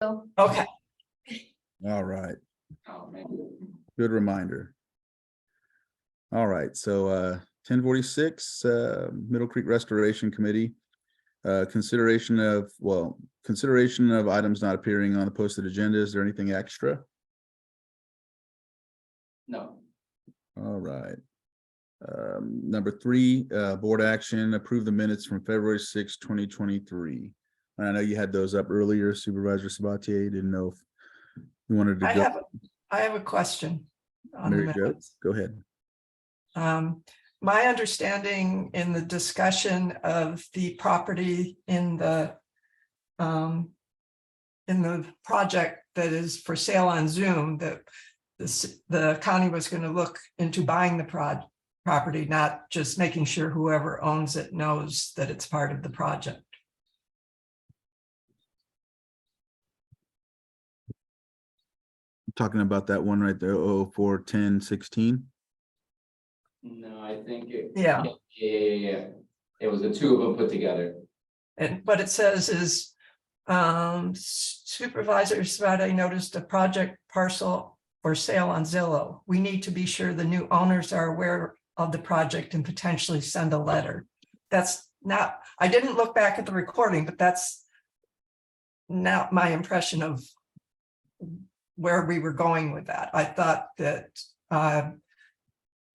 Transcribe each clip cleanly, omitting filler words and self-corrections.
Okay, All right, Oh, man. good reminder. All right, so 1046, Middle Creek Restoration Committee. Consideration of items not appearing on the posted agenda. Is there anything extra? No. All right. Number 3, board action, approve the minutes from February 6, 2023. I know you had those up earlier, Supervisor Sabatier. Didn't know if you wanted to go. I have a question. On the Mary Jo, minutes. go ahead. My understanding in the discussion of the property in the project that is for sale on Zoom, that the county was going to look into buying the property, not just making sure whoever owns it knows that it's part of the project. Talking about that one right there, 04-10-16. No, I think it. Yeah. Yeah. It was the two of them put together. And what it says is Supervisor Sabatier noticed a project parcel for sale on Zillow. We need to be sure the new owners are aware of the project and potentially send a letter. That's not, I didn't look back at the recording, but that's not my impression of where we were going with that. I thought that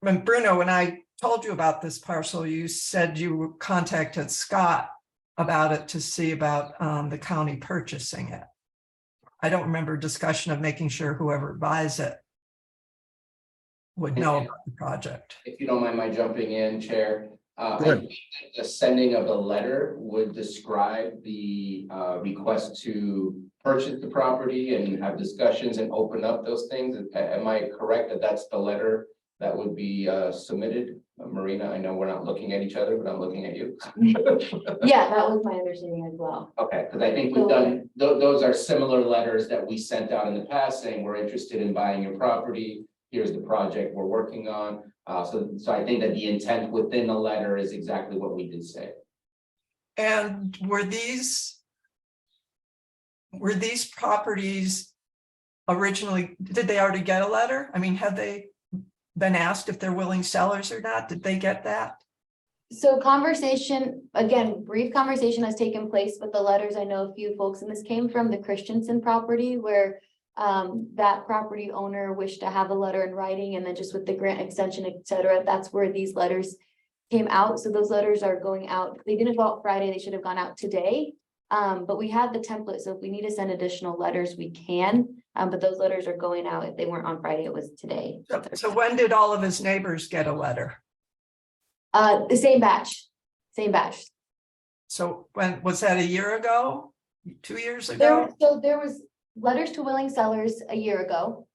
when Bruno, when I told you about this parcel, you said you contacted Scott about it to see about the county purchasing it. I don't remember discussion of making sure whoever buys it would know about the project. If you don't mind my jumping in, Chair. I ahead. think that the sending of the letter would describe the request to purchase the property and have discussions and open up those things. Am I correct that that's the letter that would be submitted? Marina, I know we're not looking at each other, but I'm looking at you. Yeah, that was my understanding as well. Okay, because I think we've done, those are similar letters that we sent out in the past saying we're interested in buying your property. Here's the project we're working on. So I think that the intent within the letter is exactly what we did say. And were these properties originally, did they already get a letter? I mean, have they been asked if they're willing sellers or not? Did they get that? So conversation, again, brief conversation has taken place with the letters. I know a few folks, and this came from the Christensen property where that property owner wished to have a letter in writing, and then just with the grant extension, etc., that's where these letters came out. So those letters are going out. They didn't go out Friday, they should have gone out today. But we had the template, so if we need to send additional letters, we can. But those letters are going out. If they weren't on Friday, it was today. So when did all of his neighbors get a letter? The same batch. So when was that, a year ago? 2 years ago? There was letters to willing sellers a year ago.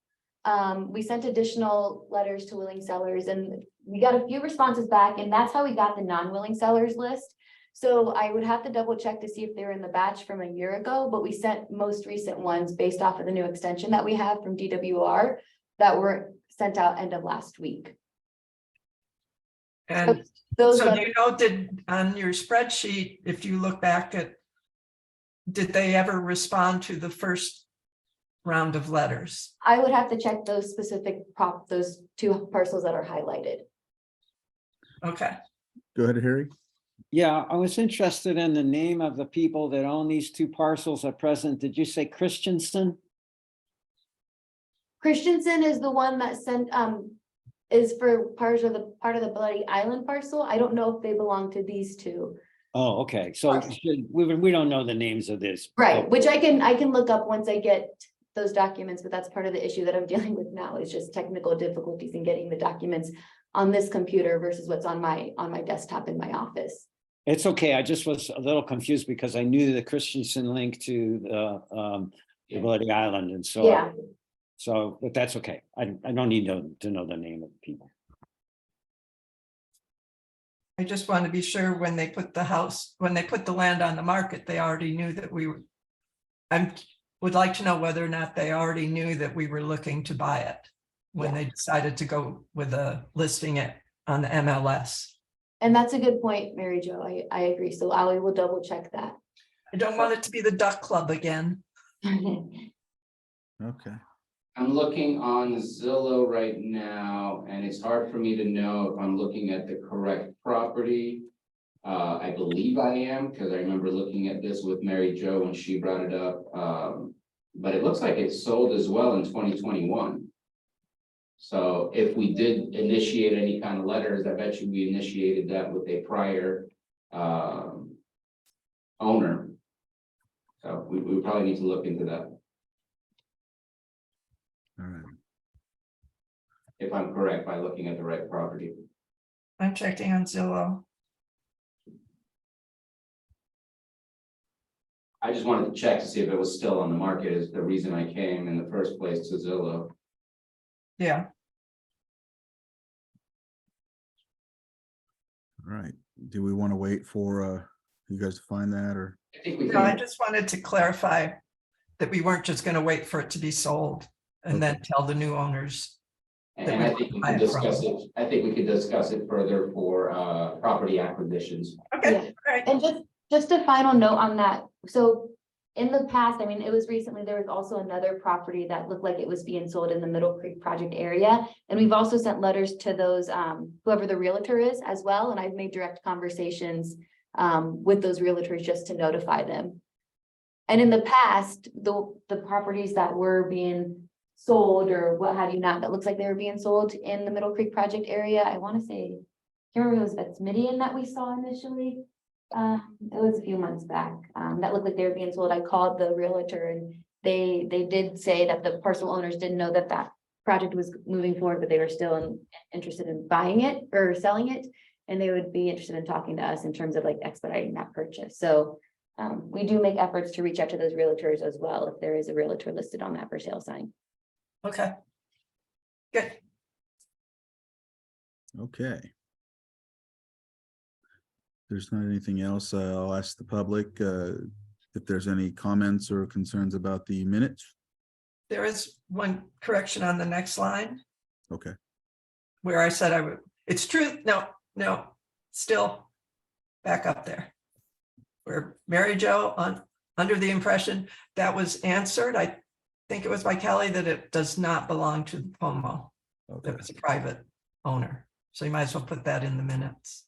We sent additional letters to willing sellers and we got a few responses back, and that's how we got the non-willing sellers list. So I would have to double check to see if they were in the batch from a year ago, but we sent most recent ones based off of the new extension that we have from DWR that were sent out end of last week. And Those so letters, you know, did on your spreadsheet, if you look back at, did they ever respond to the first round of letters? I would have to check those specific those two parcels that are highlighted. Okay. Go ahead, Harry. Yeah, I was interested in the name of the people that own these two parcels at present. Did you say Christensen? Christensen is the one that sent is for part of the Bloody Island parcel. I don't know if they belong to these two. Oh, okay. So we don't know the names of this. Right, which I can look up once I get those documents, but that's part of the issue that I'm dealing with now is just technical difficulties in getting the documents on this computer versus what's on my desktop in my office. It's okay. I just was a little confused because I knew the Christensen link to the Bloody Island, and so Yeah. But that's okay. I don't need to know the name of the people. I just want to be sure when they put the land on the market, they already knew that we were, would like to know whether or not they already knew that we were looking to buy it when they decided to go with listing it on the MLS. And that's a good point, Mary Jo. I agree. So I will double check that. I don't want it to be the duck club again. Okay, I'm looking on Zillow right now, and it's hard for me to know if I'm looking at the correct property. I believe I am, because I remember looking at this with Mary Jo when she brought it up. But it looks like it sold as well in 2021. So if we did initiate any kind of letters, I bet you we initiated that with a prior owner. So we probably need to look into that, all right. if I'm correct, by looking at the right property. I'm checking on Zillow. I just wanted to check to see if it was still on the market, is the reason I came in the first place to Zillow. Yeah, All right, do we want to wait for you guys to find that, or? I think we no, I can, just wanted to clarify that we weren't just gonna wait for it to be sold and then tell the new owners. and I think we can discuss it, I think we could discuss it further for property acquisitions. Okay, Yeah. all right. And just a final note on that, so in the past, I mean, it was recently, there was also another property that looked like it was being sold in the Middle Creek project area. And we've also sent letters to those, whoever the realtor is as well, and I've made direct conversations with those realtors just to notify them. And in the past, the properties that were being sold or what have you not, that looks like they were being sold in the Middle Creek project area, I want to say, I can't remember if it was Vetsmidian that we saw initially. It was a few months back, that looked like they were being sold. I called the realtor and they did say that the parcel owners didn't know that that project was moving forward, but they were still interested in buying it or selling it. And they would be interested in talking to us in terms of like expediting that purchase. So we do make efforts to reach out to those realtors as well, if there is a realtor listed on that for sale sign. Okay. Good. Okay. There's not anything else. I'll ask the public if there's any comments or concerns about the minutes. There is one correction on the next line Okay, where I said I would, it's true. No, still back up there. Where Mary Jo under the impression that was answered, I think it was by Kelly, that it does not belong to Pomo. okay. That was a private owner. So you might as well put that in the minutes.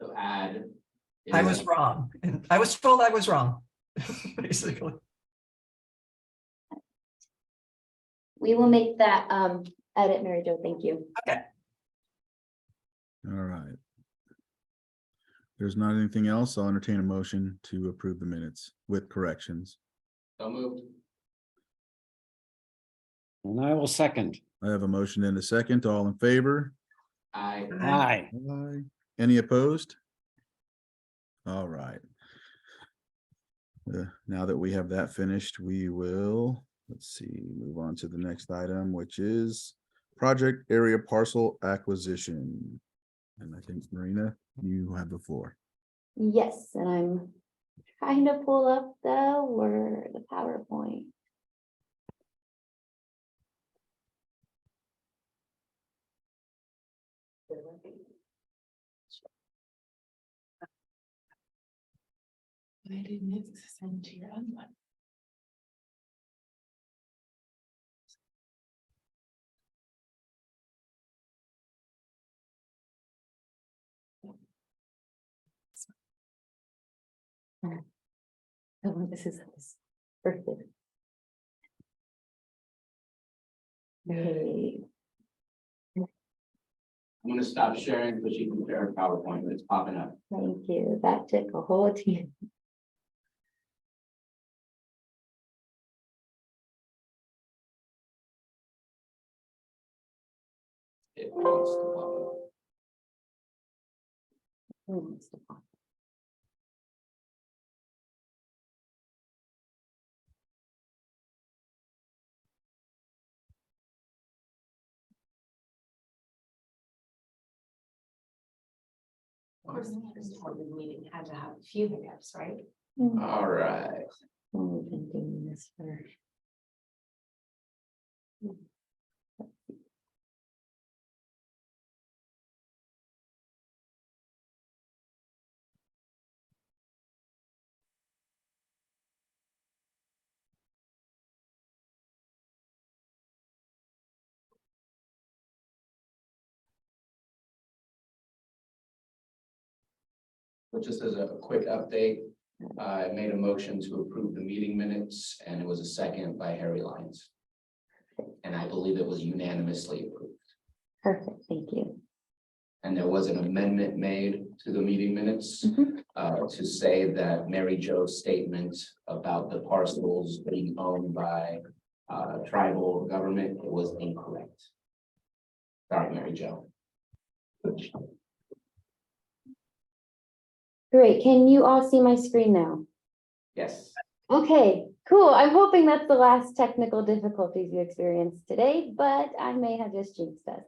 So add. I was wrong, and I was told I was wrong, basically. We will make that edit, Mary Jo, thank you. Okay, All right. There's not anything else. I'll entertain a motion to approve the minutes with corrections. So moved. And I will second. I have a motion and a second. All in favor? I, Aye. Aye. Any opposed? All right. Now that we have that finished, we will, let's see, move on to the next item, which is project area parcel acquisition. And I think Marina, you have the floor. Yes, and I'm trying to pull up the PowerPoint. I didn't send to your other one. Oh, this is perfect. Hey, I'm gonna stop sharing so she can share her PowerPoint, it's popping up. thank you. That took a whole team. It wants to pop up. Of course, the first board meeting had to have a few hiccups, right? All right. We've been doing this for. So just as a quick update, I made a motion to approve the meeting minutes and it was a second by Harry Lyons. And I believe it was unanimously approved. Perfect, thank you. And there was an amendment made to the meeting minutes Mhm. to say that Mary Jo's statement about the parcels being owned by tribal government was incorrect. Sorry, Mary Jo. Great, can you all see my screen now? Yes. Okay, cool. I'm hoping that's the last technical difficulties you experienced today, but I may have just jinxed us.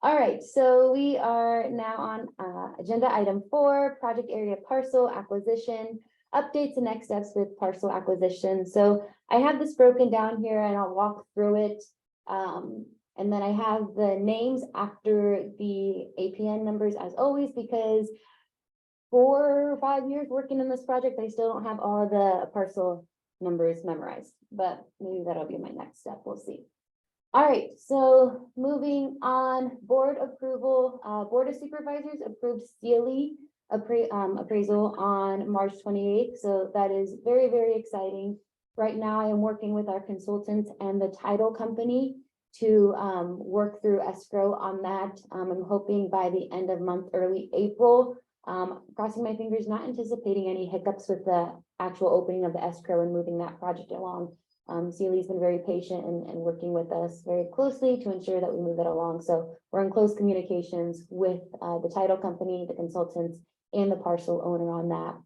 All right, so we are now on agenda item 4, project area parcel acquisition, updates and next steps with parcel acquisition. So I have this broken down here and I'll walk through it. And then I have the names after the APN numbers as always, because 4 or 5 years working in this project, I still don't have all the parcel numbers memorized, but maybe that'll be my next step. We'll see. All right, so moving on, board approval, Board of Supervisors approved Sealy appraisal on March 28th. So that is very, very exciting. Right now, I am working with our consultants and the title company to work through escrow on that. I'm hoping by the end of month, early April. Crossing my fingers, not anticipating any hiccups with the actual opening of the escrow and moving that project along. Sealy's been very patient and working with us very closely to ensure that we move it along. So we're in close communications with the title company, the consultants, and the parcel owner on that.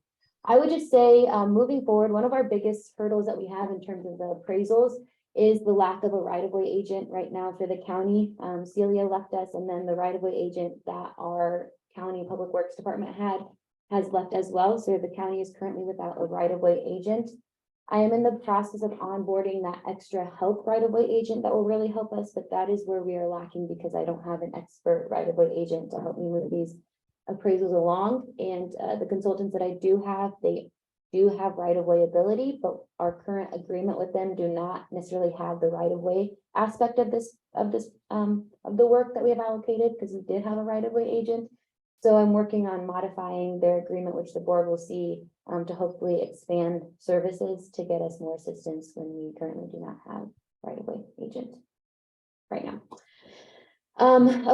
I would just say, moving forward, one of our biggest hurdles that we have in terms of the appraisals is the lack of a right-of-way agent right now for the county. Celia left us, and then the right-of-way agent that our county public works department has left as well. So the county is currently without a right-of-way agent. I am in the process of onboarding that extra help right-of-way agent that will really help us, but that is where we are lacking because I don't have an expert right-of-way agent to help me move these appraisals along. And the consultants that I do have, they do have right-of-way ability, but our current agreement with them do not necessarily have the right-of-way aspect of the work that we have allocated, because we did have a right-of-way agent. So I'm working on modifying their agreement, which the board will see, to hopefully expand services to get us more assistance when we currently do not have right-of-way agent right now.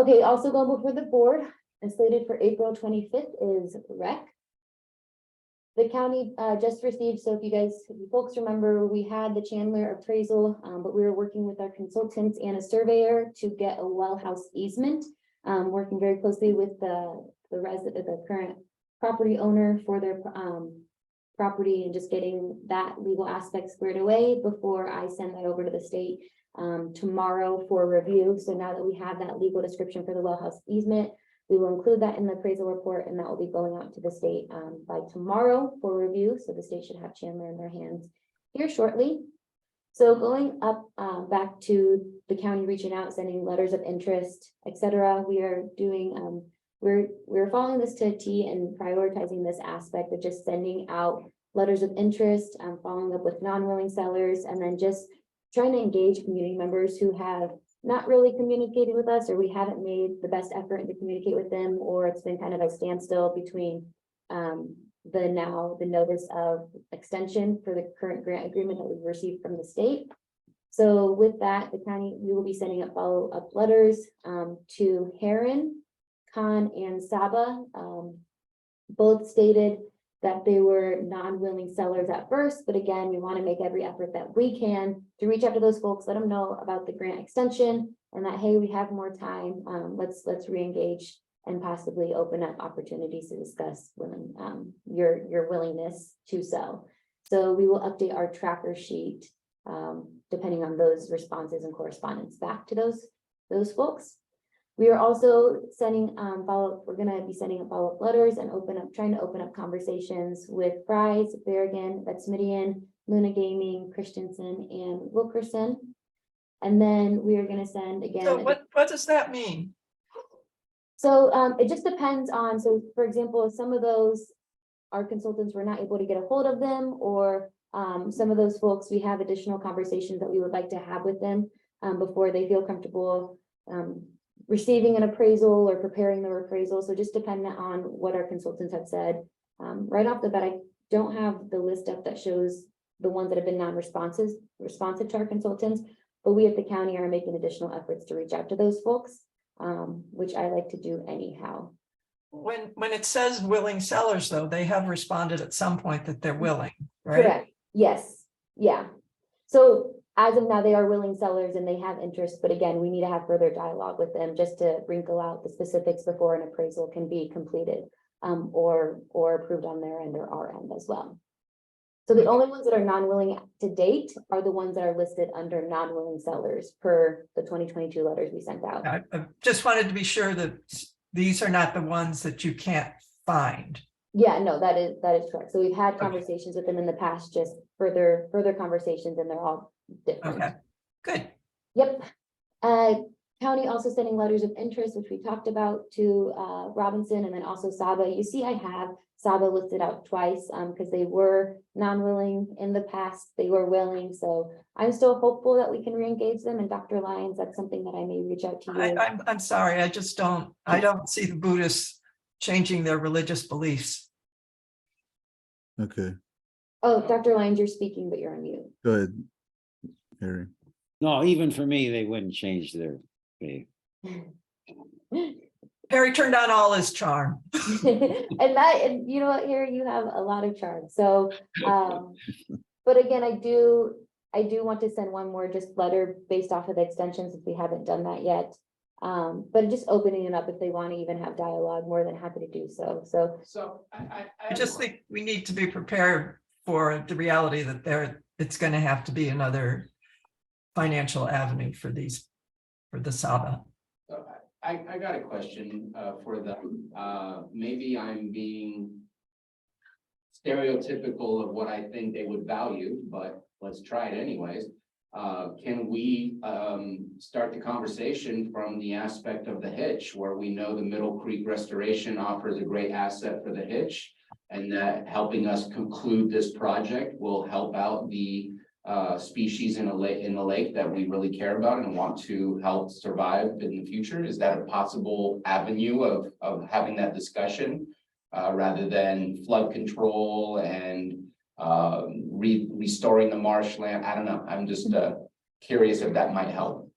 Okay, also going before the board and slated for April 25th is REC. The county just received, so if you folks remember, we had the Chandler appraisal, but we were working with our consultants and a surveyor to get a well house easement. Working very closely with the current property owner for their property and just getting that legal aspect squared away before I send that over to the state tomorrow for review. So now that we have that legal description for the well house easement, we will include that in the appraisal report, and that will be going out to the state by tomorrow for review. So the state should have Chandler in their hands here shortly. So going up back to the county reaching out, sending letters of interest, etc. We are doing, we're following this to a T and prioritizing this aspect of just sending out letters of interest, following up with non-willing sellers, and then just trying to engage community members who have not really communicated with us, or we haven't made the best effort to communicate with them, or it's been kind of a standstill between the notice of extension for the current grant agreement that we've received from the state. So with that, the county, we will be sending up follow-up letters to Heron, Khan, and Saba. Both stated that they were non-willing sellers at first, but again, we want to make every effort that we can to reach out to those folks, let them know about the grant extension and that, hey, we have more time. Let's re-engage and possibly open up opportunities to discuss your willingness to sell. So we will update our tracker sheet depending on those responses and correspondence back to those folks. We are also sending follow-up. We're going to be sending up follow-up letters and trying to open up conversations with Fry's, Berrigan, Vetsmidian, Luna Gaming, Christensen, and Wilkerson. And then we are going to send again. So what does that mean? So it just depends on, so for example, some of those, our consultants were not able to get a hold of them, or some of those folks, we have additional conversations that we would like to have with them before they feel comfortable receiving an appraisal or preparing their appraisal. So just dependent on what our consultants have said. Right off the bat, I don't have the list up that shows the ones that have been responsive to our consultants, but we at the county are making additional efforts to reach out to those folks, which I like to do anyhow. When it says willing sellers, though, they have responded at some point that they're willing, right? Correct, yes, yeah. So as of now, they are willing sellers and they have interest, but again, we need to have further dialogue with them just to wrinkle out the specifics before an appraisal can be completed, or approved on their end or our end as well. So the only ones that are non-willing to date are the ones that are listed under non-willing sellers per the 2022 letters we sent out. I just wanted to be sure that these are not the ones that you can't find. Yeah, no, that is correct. So we've had Okay. conversations with them in the past, just further conversations, and they're all different. Okay, good. Yep. County also sending letters of interest, which we talked about, to Robinson, and then also Saba. You see, I have Saba listed out twice because they were non-willing in the past. They were willing, so I'm still hopeful that we can re-engage them. And Dr. Lyons, that's something that I may reach out to you. I'm sorry, I don't see the Buddhists changing their religious beliefs. Okay, Oh, Dr. Lyons, you're speaking, but you're on mute. go ahead, Harry. No, even for me, they wouldn't change their faith. Harry turned on all his charm. And you know what, here you have a lot of charm. So, but again, I do want to send one more just letter based off of the extensions if we haven't done that yet. But just opening it up if they want to even have dialogue, more than happy to do so. So I just think we need to be prepared for the reality that it's going to have to be another financial avenue for the Saba. I got a question for them. Maybe I'm being stereotypical of what I think they would value, but let's try it anyways. Can we start the conversation from the aspect of the hitch, where we know the Middle Creek Restoration offers a great asset for the hitch, and that helping us conclude this project will help out the species in the lake that we really care about and want to help survive in the future? Is that a possible avenue of having that discussion rather than flood control and restoring the marshland? I don't know. I'm just curious if that might help.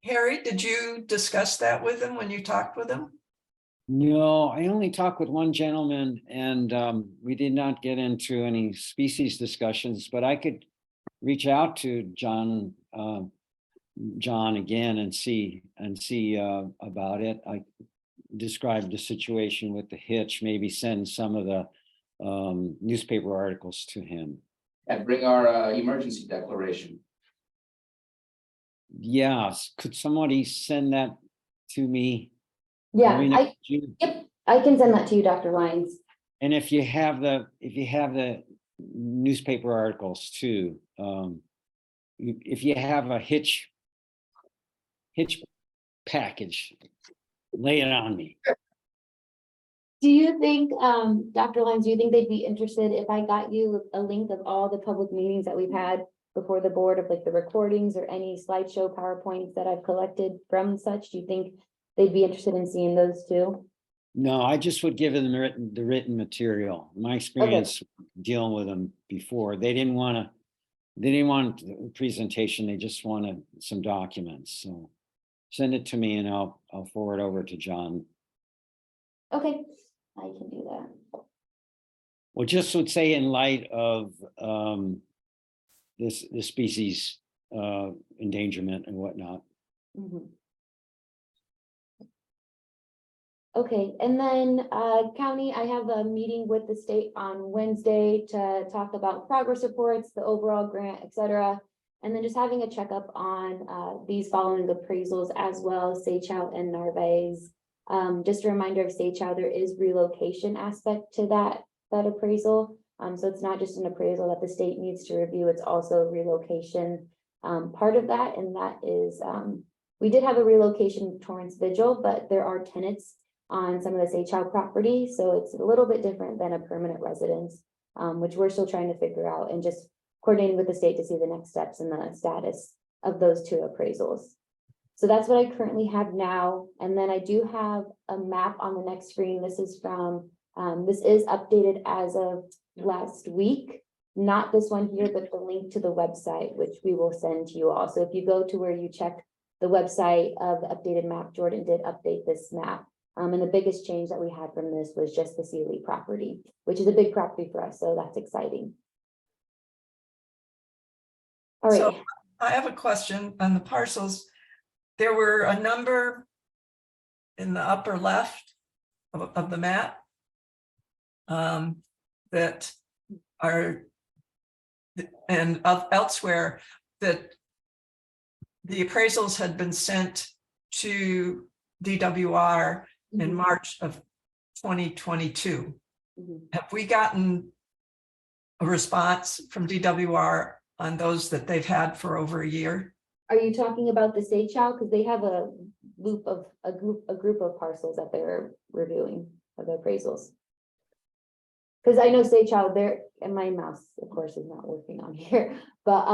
Harry, did you discuss that with him when you talked with him? No, I only talked with one gentleman, and we did not get into any species discussions, but I could reach out to John again and see about it. I described the situation with the hitch, maybe send some of the newspaper articles to him. And bring our emergency declaration. Yes, could somebody send that to me? Yeah, Marina, I can send that to you, Dr. Lyons. and if you have the newspaper articles too, if you have a hitch package, lay it on me. Do you think, Dr. Lyons, do you think they'd be interested if I got you a link of all the public meetings that we've had before the board, of like the recordings or any slideshow PowerPoints that I've collected from such? Do you think they'd be interested in seeing those too? No, I just would give them the written material. My experience dealing with them before, they didn't want a presentation. They just wanted some documents. So send it to me and I'll forward over to John. Okay, I can do that. Well, just would say in light of this species endangerment and whatnot. Mhm. Okay, and then county, I have a meeting with the state on Wednesday to talk about progress reports, the overall grant, et cetera. And then just having a checkup on these following appraisals as well, Seychow and Narvaez. Just a reminder of Seychow, there is relocation aspect to that appraisal. So it's not just an appraisal that the state needs to review, it's also relocation part of that. And that is, we did have a relocation Torrance Vigil, but there are tenants on some of the Seychow property. So it's a little bit different than a permanent residence, which we're still trying to figure out and just coordinating with the state to see the next steps and the status of those two appraisals. So that's what I currently have now. And then I do have a map on the next screen. This is from This is updated as of last week, not this one here, but the link to the website, which we will send to you all. So if you go to where you check the website of the updated map, Jordan did update this map. And the biggest change that we had from this was just the Sealy property, which is a big property for us, so that's exciting. All So right, I have a question on the parcels. There were a number in the upper left of the map that are and elsewhere that the appraisals had been sent to DWR in Mhm. March of 2022. Mhm. Have we gotten a response from DWR on those that they've had for over a year? Are you talking about the state child? Because they have a loop of a group of parcels that they're reviewing of the appraisals. Because I know state child there, and my mouse, of course, is not working on here, but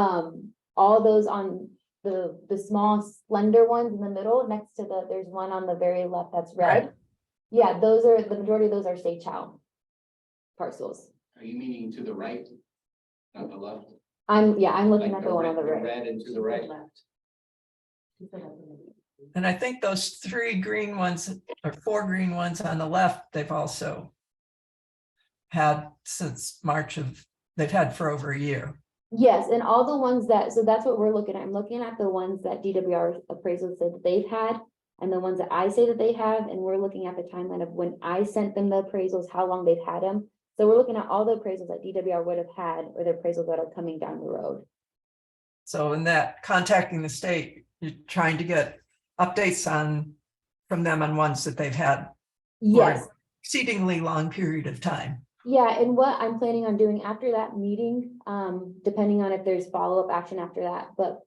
all those on the small slender ones in the middle next to there's one on the very left that's red. Right. Yeah, those are the majority of those are state child parcels. Are you meaning to the right? Not the left? I'm looking Like at the one on the right. red and to the right? And I think those 3 green ones or 4 green ones on the left, they've also had since March of, they've had for over a year. Yes, and all the ones that, so that's what we're looking at. I'm looking at the ones that DWR appraisal said that they've had. And the ones that I say that they have, and we're looking at the timeline of when I sent them the appraisals, how long they've had them. So we're looking at all the appraisals that DWR would have had, or the appraisals that are coming down the road. So in that contacting the state, you're trying to get updates from them on ones that they've had Yes, for exceedingly long period of time. yeah, and what I'm planning on doing after that meeting, depending on if there's follow-up action after that, but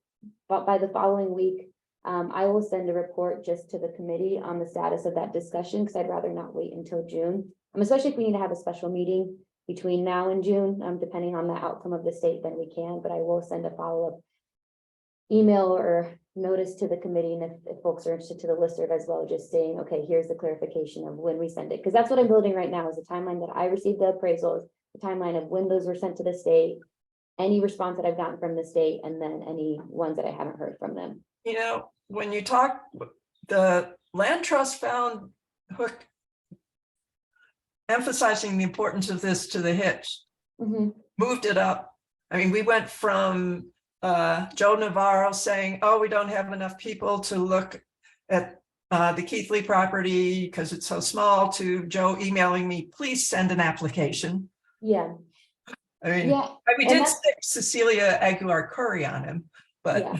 by the following week, I will send a report just to the committee on the status of that discussion, because I'd rather not wait until June. Especially if we need to have a special meeting between now and June, depending on the outcome of the state, then we can, but I will send a follow-up email or notice to the committee, and if folks are interested, to the listserv as well, just saying, okay, here's the clarification of when we send it, because that's what I'm building right now, is the timeline that I received the appraisals, the timeline of when those were sent to the state, any response that I've gotten from the state, and then any ones that I haven't heard from them. You know, when you talk, the land trust found Hook emphasizing the importance of this to the Hitch, Mhm. moved it up. I mean, we went from Joe Navarro saying, oh, we don't have enough people to look at the Keithley property because it's so small, to Joe emailing me, please send an application. Yeah, I mean, yeah, we and did that's- stick Cecilia Aguilar Curry on him, but yeah.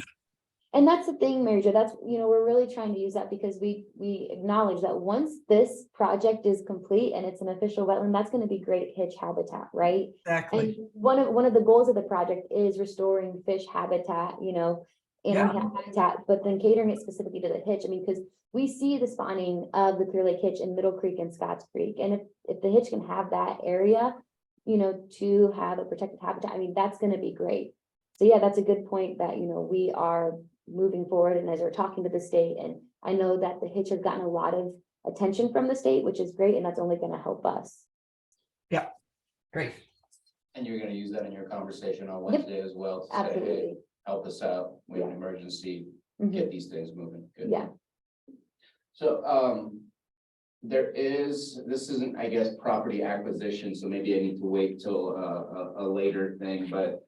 And that's the thing, Mary Jo, that's, we're really trying to use that because we acknowledge that once this project is complete and it's an official wetland, that's gonna be great Hitch habitat, right? exactly. And one of the goals of the project is restoring fish habitat, animal habitat, but then catering it specifically to the Hitch. I mean, because we see the spawning of the Clear Lake Hitch in Middle Creek and Scotts Creek. And if the Hitch can have that area, to have a protected habitat, I mean, that's gonna be great. So yeah, that's a good point that, we are moving forward, and as we're talking to the state, and I know that the Hitch has gotten a lot of attention from the state, which is great, and that's only gonna help us. Great. And you're gonna use that in your conversation on Yep. Wednesday as well? to say, hey, Absolutely. help us out, we have an Yeah. emergency, Mhm. get these things moving. Good. Yeah, So, this isn't, I guess, property acquisition, so maybe I need to wait till a later thing, but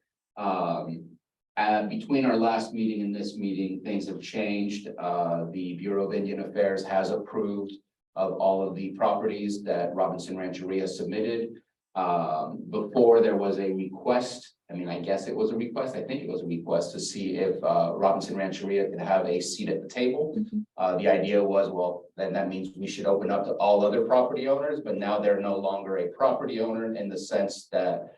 between our last meeting and this meeting, things have changed. The Bureau of Indian Affairs has approved of all of the properties that Robinson Rancheria submitted. Before there was a request, I guess it was a request, I think it was a request to see if Robinson Rancheria could have a seat at the table. The idea was, well, then that means we should open up to all other property owners, but now they're no longer a property owner in the sense that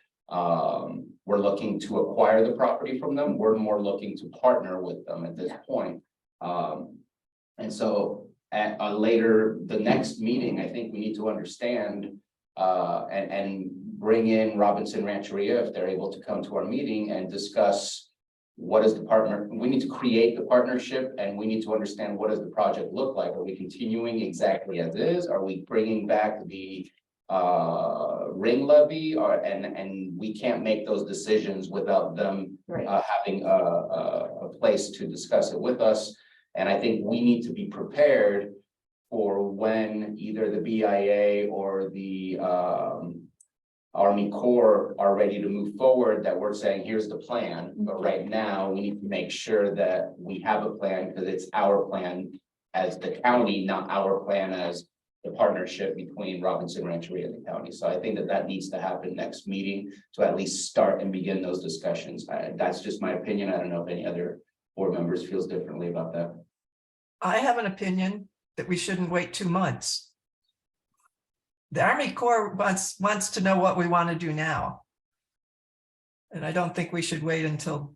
we're looking to acquire the property from them. We're more looking to partner with them at this point. And so at the next meeting, I think we need to understand and bring in Robinson Rancheria if they're able to come to our meeting and discuss what is the partner. We need to create the partnership, and we need to understand what does the project look like. Are we continuing exactly as is? Are we bringing back the ring levy and we can't make those decisions without them Right. having a place to discuss it with us. And I think we need to be prepared for when either the BIA or the Army Corps are ready to move forward, that we're saying, here's the plan. But right now, we need to make sure that we have a plan, because it's our plan as the county, not our plan as the partnership between Robinson Rancheria and the county. So I think that that needs to happen next meeting to at least start and begin those discussions. That's just my opinion. I don't know if any other board members feels differently about that. I have an opinion that we shouldn't wait 2 months. The Army Corps wants to know what we want to do now. And I don't think we should wait until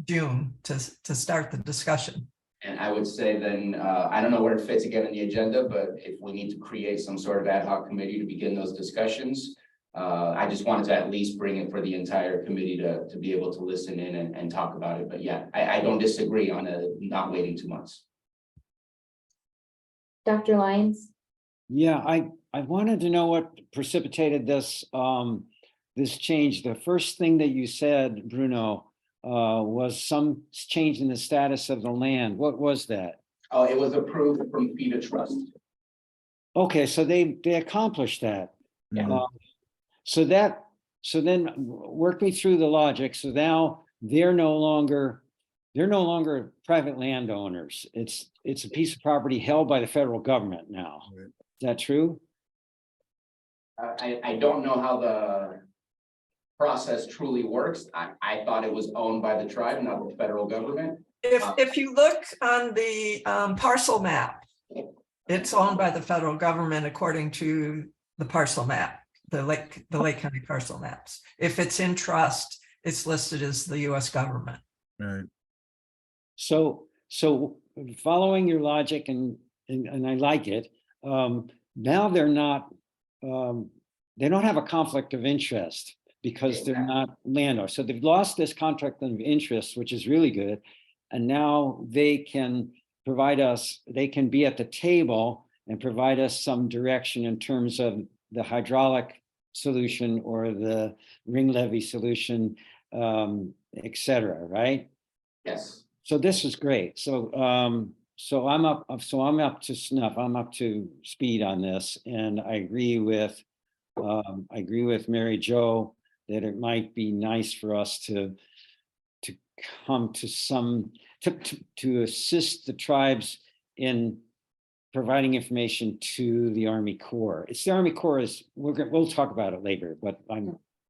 June to start the discussion. And I would say then, I don't know where it fits again in the agenda, but if we need to create some sort of ad hoc committee to begin those discussions, I just wanted to at least bring it for the entire committee to be able to listen in and talk about it. But yeah, I don't disagree on not waiting 2 months. Dr. Lyons? Yeah, I wanted to know what precipitated this, this change. The first thing that you said, Bruno, was some change in the status of the land. What was that? Oh, it was approved from FEDA Trust. Okay, so they accomplished that. Mhm. So then work me through the logic. So now they're no longer private landowners. It's a piece of property held by the federal government now. Right. Is that true? I don't know how the process truly works. I thought it was owned by the tribe, not the federal government. If you look on the parcel map, it's owned by the federal government according to the parcel map, the Lake County parcel maps. If it's in trust, it's listed as the US government. Right. So following your logic and I like it, now they're not, they don't have a conflict of interest because they're not landowners. So they've lost this conflict of interest, which is really good. And now they can provide us, they can be at the table and provide us some direction in terms of the hydraulic solution or the ring levy solution, et cetera, right? Yes. So this is great. So I'm up to snuff. I'm up to speed on this, and I agree with Mary Jo that it might be nice for us to come to some to assist the tribes in providing information to the Army Corps. It's the Army Corps we'll talk about it later, but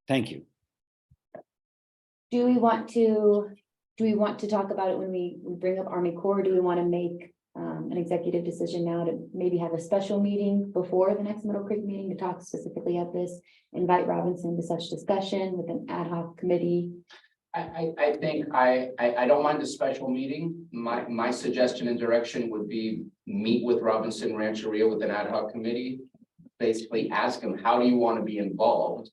thank you. Do we want to talk about it when we bring up Army Corps? Do we want to make an executive decision now to maybe have a special meeting before the next Middle Creek meeting to talk specifically at this, invite Robinson to such discussion with an ad hoc committee? I think I don't mind the special meeting. My suggestion and direction would be meet with Robinson Rancheria with an ad hoc committee. Basically ask them, how do you want to be involved?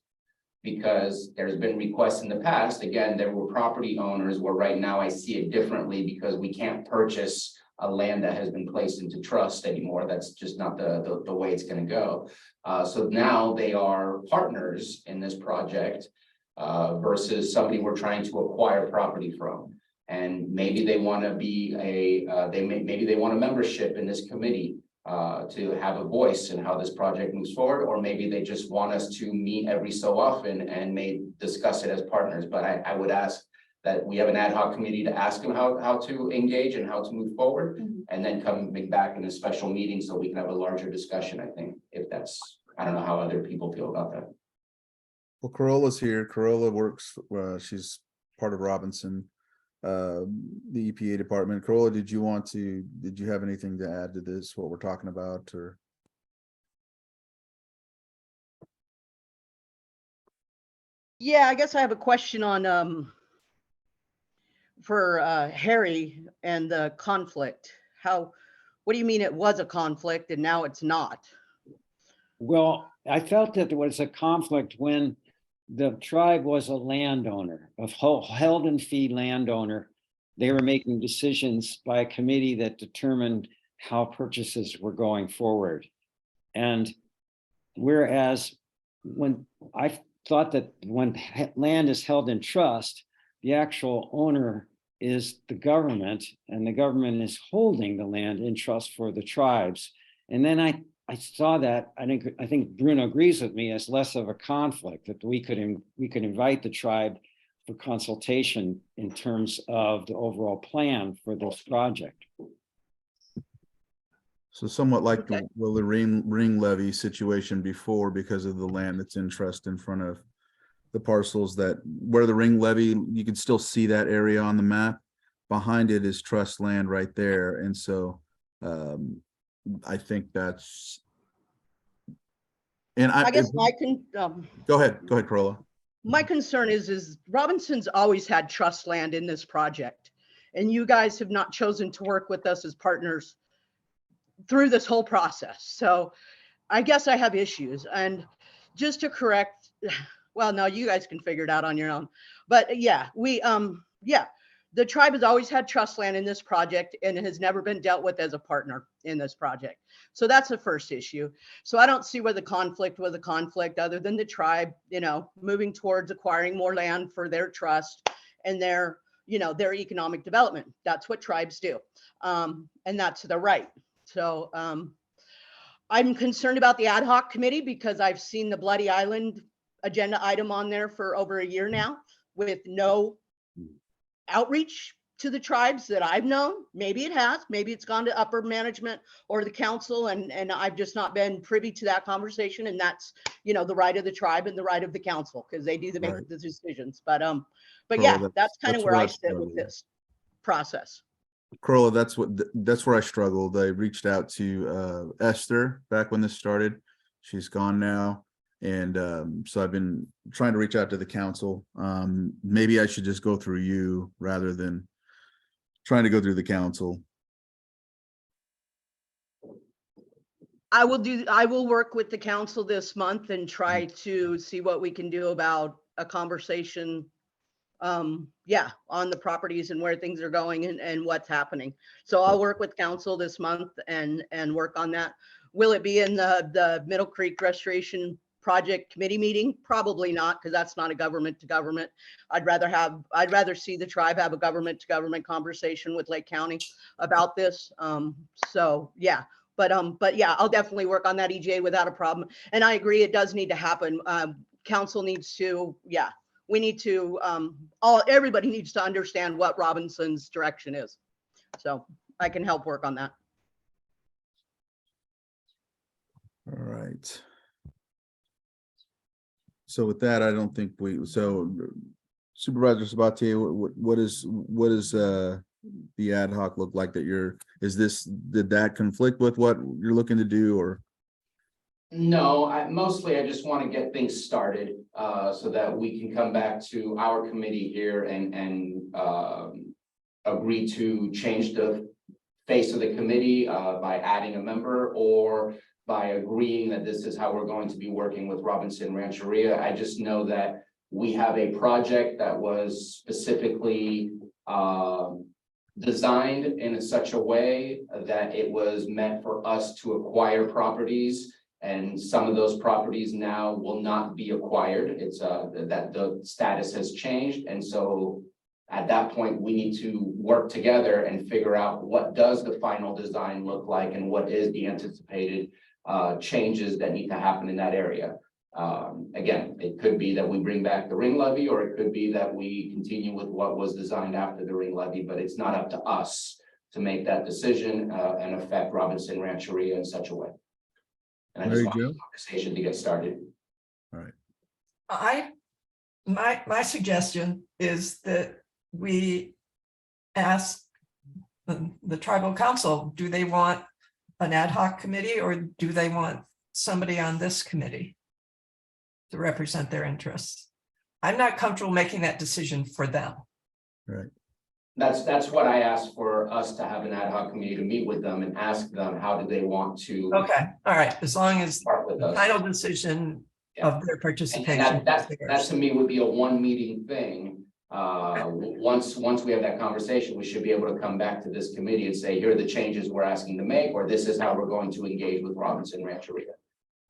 Because there's been requests in the past. Again, there were property owners where right now I see it differently because we can't purchase a land that has been placed into trust anymore. That's just not the way it's going to go. So now they are partners in this project versus somebody we're trying to acquire property from. And maybe they want to be maybe they want a membership in this committee to have a voice in how this project moves forward, or maybe they just want us to meet every so often and may discuss it as partners. But I would ask that we have an ad hoc committee to ask them how to engage and how to move forward, and then come back in a special meeting so we can have a larger discussion. I think if that's, I don't know how other people feel about that. Well, Corolla's here. Corolla works, she's part of Robinson, the EPA department. Corolla, did you have anything to add to this, what we're talking about, or? Yeah, I guess I have a question on for Harry and the conflict. What do you mean it was a conflict and now it's not? Well, I felt that there was a conflict when the tribe was a landowner, a held and fee landowner. They were making decisions by a committee that determined how purchases were going forward. And whereas when I thought that when land is held in trust, the actual owner is the government, and the government is holding the land in trust for the tribes. And then I saw that, I think Bruno agrees with me, as less of a conflict, that we could invite the tribe for consultation in terms of the overall plan for this project. So somewhat like Okay. the ring levy situation before, because of the land that's in trust in front of the parcels, that where the ring levy, you can still see that area on the map. Behind it is trust land right there. And so I think that's. And I guess go ahead, Corolla. my concern is Robinson's always had trust land in this project. And you guys have not chosen to work with us as partners through this whole process. So I guess I have issues. And just to correct, well, no, you guys can figure it out on your own. But yeah, the tribe has always had trust land in this project and it has never been dealt with as a partner in this project. So that's the first issue. So I don't see where the conflict was a conflict other than the tribe, moving towards acquiring more land for their trust and their economic development. That's what tribes do. And that's the right. So I'm concerned about the ad hoc committee because I've seen the Bloody Island agenda item on there for over a year now with no outreach to the tribes that I've known. Maybe it has, maybe it's gone to upper management or the council and I've just not been privy to that conversation. And that's, the right of the tribe and the right of the council because they do make the decisions. But yeah, that's kind of where I sit with this process. Corolla, that's where I struggled. I reached out to Esther back when this started. She's gone now. And so I've been trying to reach out to the council. Maybe I should just go through you rather than trying to go through the council. I will work with the council this month and try to see what we can do about a conversation on the properties and where things are going and what's happening. So I'll work with council this month and work on that. Will it be in the Middle Creek Restoration Project Committee meeting? Probably not, because that's not a government to government. I'd rather see the tribe have a government to government conversation with Lake County about this. So yeah, but yeah, I'll definitely work on that, EJ, without a problem. And I agree, it does need to happen. Council needs to, we need to, everybody needs to understand what Robinson's direction is. So I can help work on that. All right. So with that, I don't think Supervisor Sabatier, what is the ad hoc look like that did that conflict with what you're looking to do or? No, I just want to get things started so that we can come back to our committee here and agree to change the face of the committee by adding a member or by agreeing that this is how we're going to be working with Robinson Rancheria. I just know that we have a project that was specifically designed in such a way that it was meant for us to acquire properties, and some of those properties now will not be acquired. It's that the status has changed, and so at that point we need to work together and figure out what does the final design look like and what is the anticipated changes that need to happen in that area. Again, it could be that we bring back the ring levy, or it could be that we continue with what was designed after the ring levy, but it's not up to us to make that decision and affect Robinson Rancheria in such a way. And I just want the conversation to get started. All right. My suggestion is that we ask the tribal council, do they want an ad hoc committee or do they want somebody on this committee to represent their interests? I'm not comfortable making that decision for them. Right. That's what I asked for us to have an ad hoc committee to meet with them and ask them how do they want to Okay, all right, as long as start with the us. final decision of their And participation. that to me would be a one meeting thing. Once we have that conversation, we should be able to come back to this committee and say, here are the changes we're asking to make, or this is how we're going to engage with Robinson Rancheria.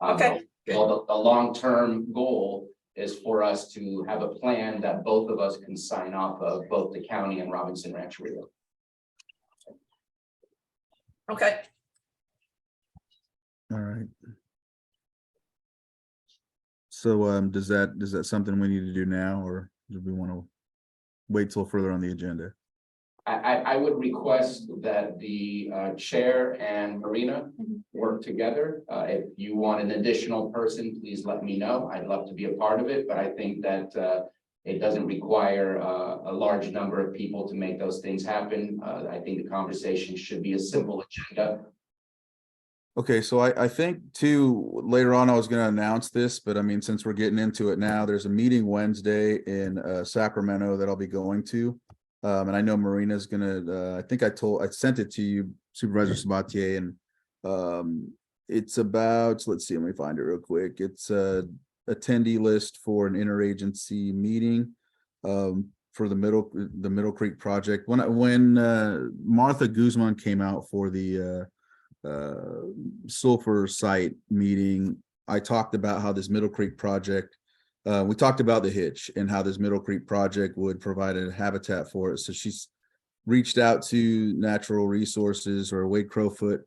Okay. Well, the long-term goal is for us to have a plan that both of us can sign off of, both the county and Robinson Rancheria. Okay, All right. So does that something we need to do now, or do we want to wait till further on the agenda? I would request that the chair and Marina work together. If you want an additional person, please let me know. I'd love to be a part of it, but I think that it doesn't require a large number of people to make those things happen. I think the conversation should be a simple agenda. Okay, so I think too, later on, I was gonna announce this, but I mean, since we're getting into it now, there's a meeting Wednesday in Sacramento that I'll be going to. And I know Marina's gonna, I think I sent it to you, Supervisor Sabatier, and it's about, let's see, let me find it real quick. It's a attendee list for an interagency meeting for the Middle Creek project. When Martha Guzman came out for the Sulphur site meeting, I talked about how this Middle Creek project, we talked about the hitch and how this Middle Creek project would provide a habitat for it. So she's reached out to Natural Resources or Wade Crowfoot.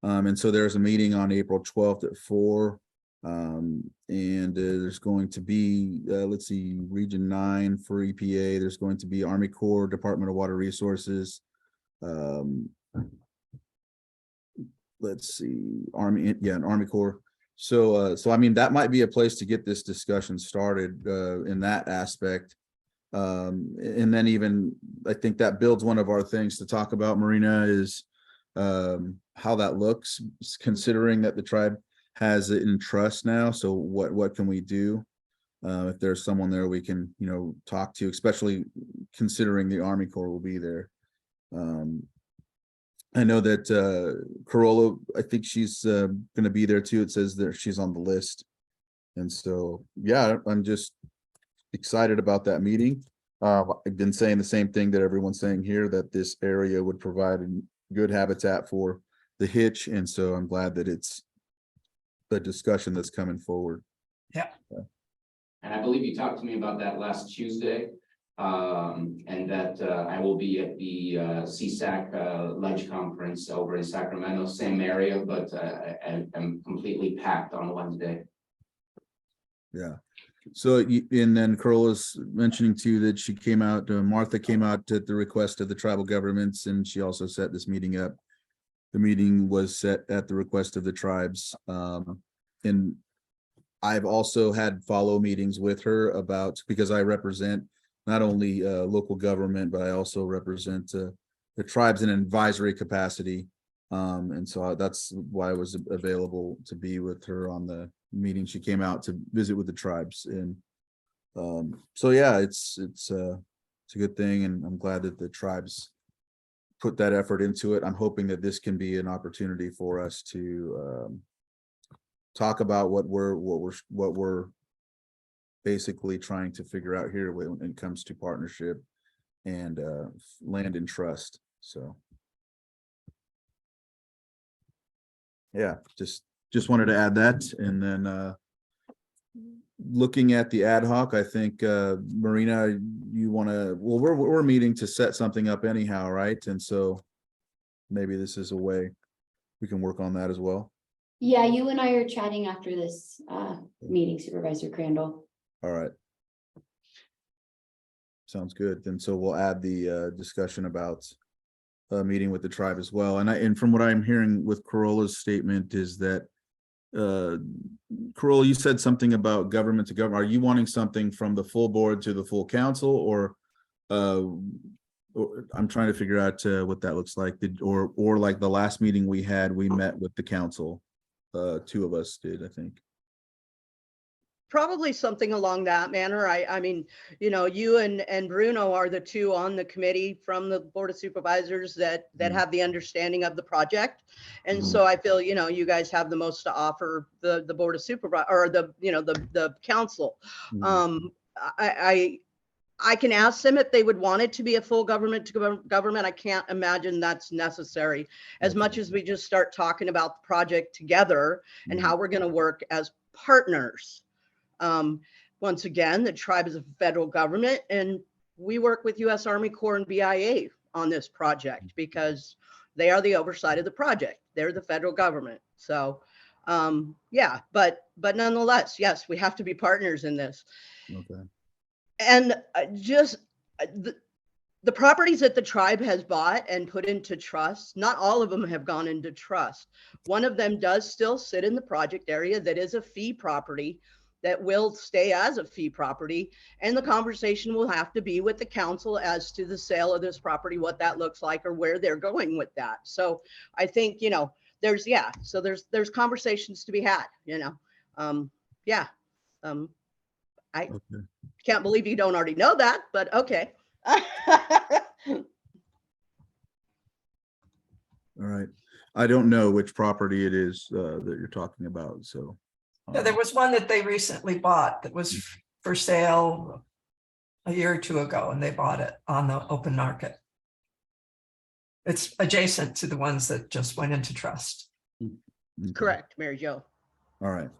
And so there's a meeting on April 12th at 4. And there's going to be, let's see, Region 9 for EPA. There's going to be Army Corps, Department of Water Resources. Let's see, Army Corps. So I mean, that might be a place to get this discussion started in that aspect. And then even, I think that builds one of our things to talk about, Marina, is how that looks, considering that the tribe has it in trust now. So what can we do? If there's someone there we can, talk to, especially considering the Army Corps will be there. I know that Corolla, I think she's going to be there too. It says that she's on the list. And so, yeah, I'm just excited about that meeting. I've been saying the same thing that everyone's saying here, that this area would provide a good habitat for the hitch. And so I'm glad that it's the discussion that's coming forward. yeah, And I believe you talked to me about that last Tuesday. And that I will be at the CSAC Ledge Conference over in Sacramento, same area, but I'm completely packed on Wednesday. Yeah. So, and then Corolla's mentioning too that she came out, Martha came out at the request of the tribal governments, and she also set this meeting up. The meeting was set at the request of the tribes. And I've also had follow meetings with her about, because I represent not only local government, but I also represent the tribes in an advisory capacity. And so that's why I was available to be with her on the meeting. She came out to visit with the tribes. And so, yeah, it's a good thing. And I'm glad that the tribes put that effort into it. I'm hoping that this can be an opportunity for us to talk about what we're basically trying to figure out here when it comes to partnership and land and trust. So yeah, just wanted to add that. And then looking at the ad hoc, I think Marina, you want to, well, we're meeting to set something up anyhow, right? And so maybe this is a way we can work on that as well. Yeah, you and I are chatting after this meeting, Supervisor Crandall. All right. Sounds good. And so we'll add the discussion about meeting with the tribe as well. And from what I'm hearing with Corolla's statement is that Corolla, you said something about government to government. Are you wanting something from the full board to the full council, or I'm trying to figure out what that looks like. Or like the last meeting we had, we met with the council. 2 of us did, I think. Probably something along that manner. I mean, you and Bruno are the 2 on the committee from the Board of Supervisors that have the understanding of the project. And so I feel, you guys have the most to offer the Board of Supervisors, or the council. I can ask them if they would want it to be a full government to government. I can't imagine that's necessary, as much as we just start talking about the project together and how we're going to work as partners. Once again, the tribe is a federal government, and we work with US Army Corps and BIA on this project because they are the oversight of the project. They're the federal government. So yeah, but nonetheless, yes, we have to be partners in this. Okay. And just the properties that the tribe has bought and put into trust, not all of them have gone into trust. One of them does still sit in the project area that is a fee property that will stay as a fee property. And the conversation will have to be with the council as to the sale of this property, what that looks like, or where they're going with that. So I think, you know, there's conversations to be had, you know. Yeah. I Okay. can't believe you don't already know that, but okay. All right. I don't know which property it is that you're talking about, so. Yeah, there was one that they recently bought that was for sale a year or two ago, and they bought it on the open market. It's adjacent to the ones that just went into trust. Okay. Correct, Mary Jo. All right.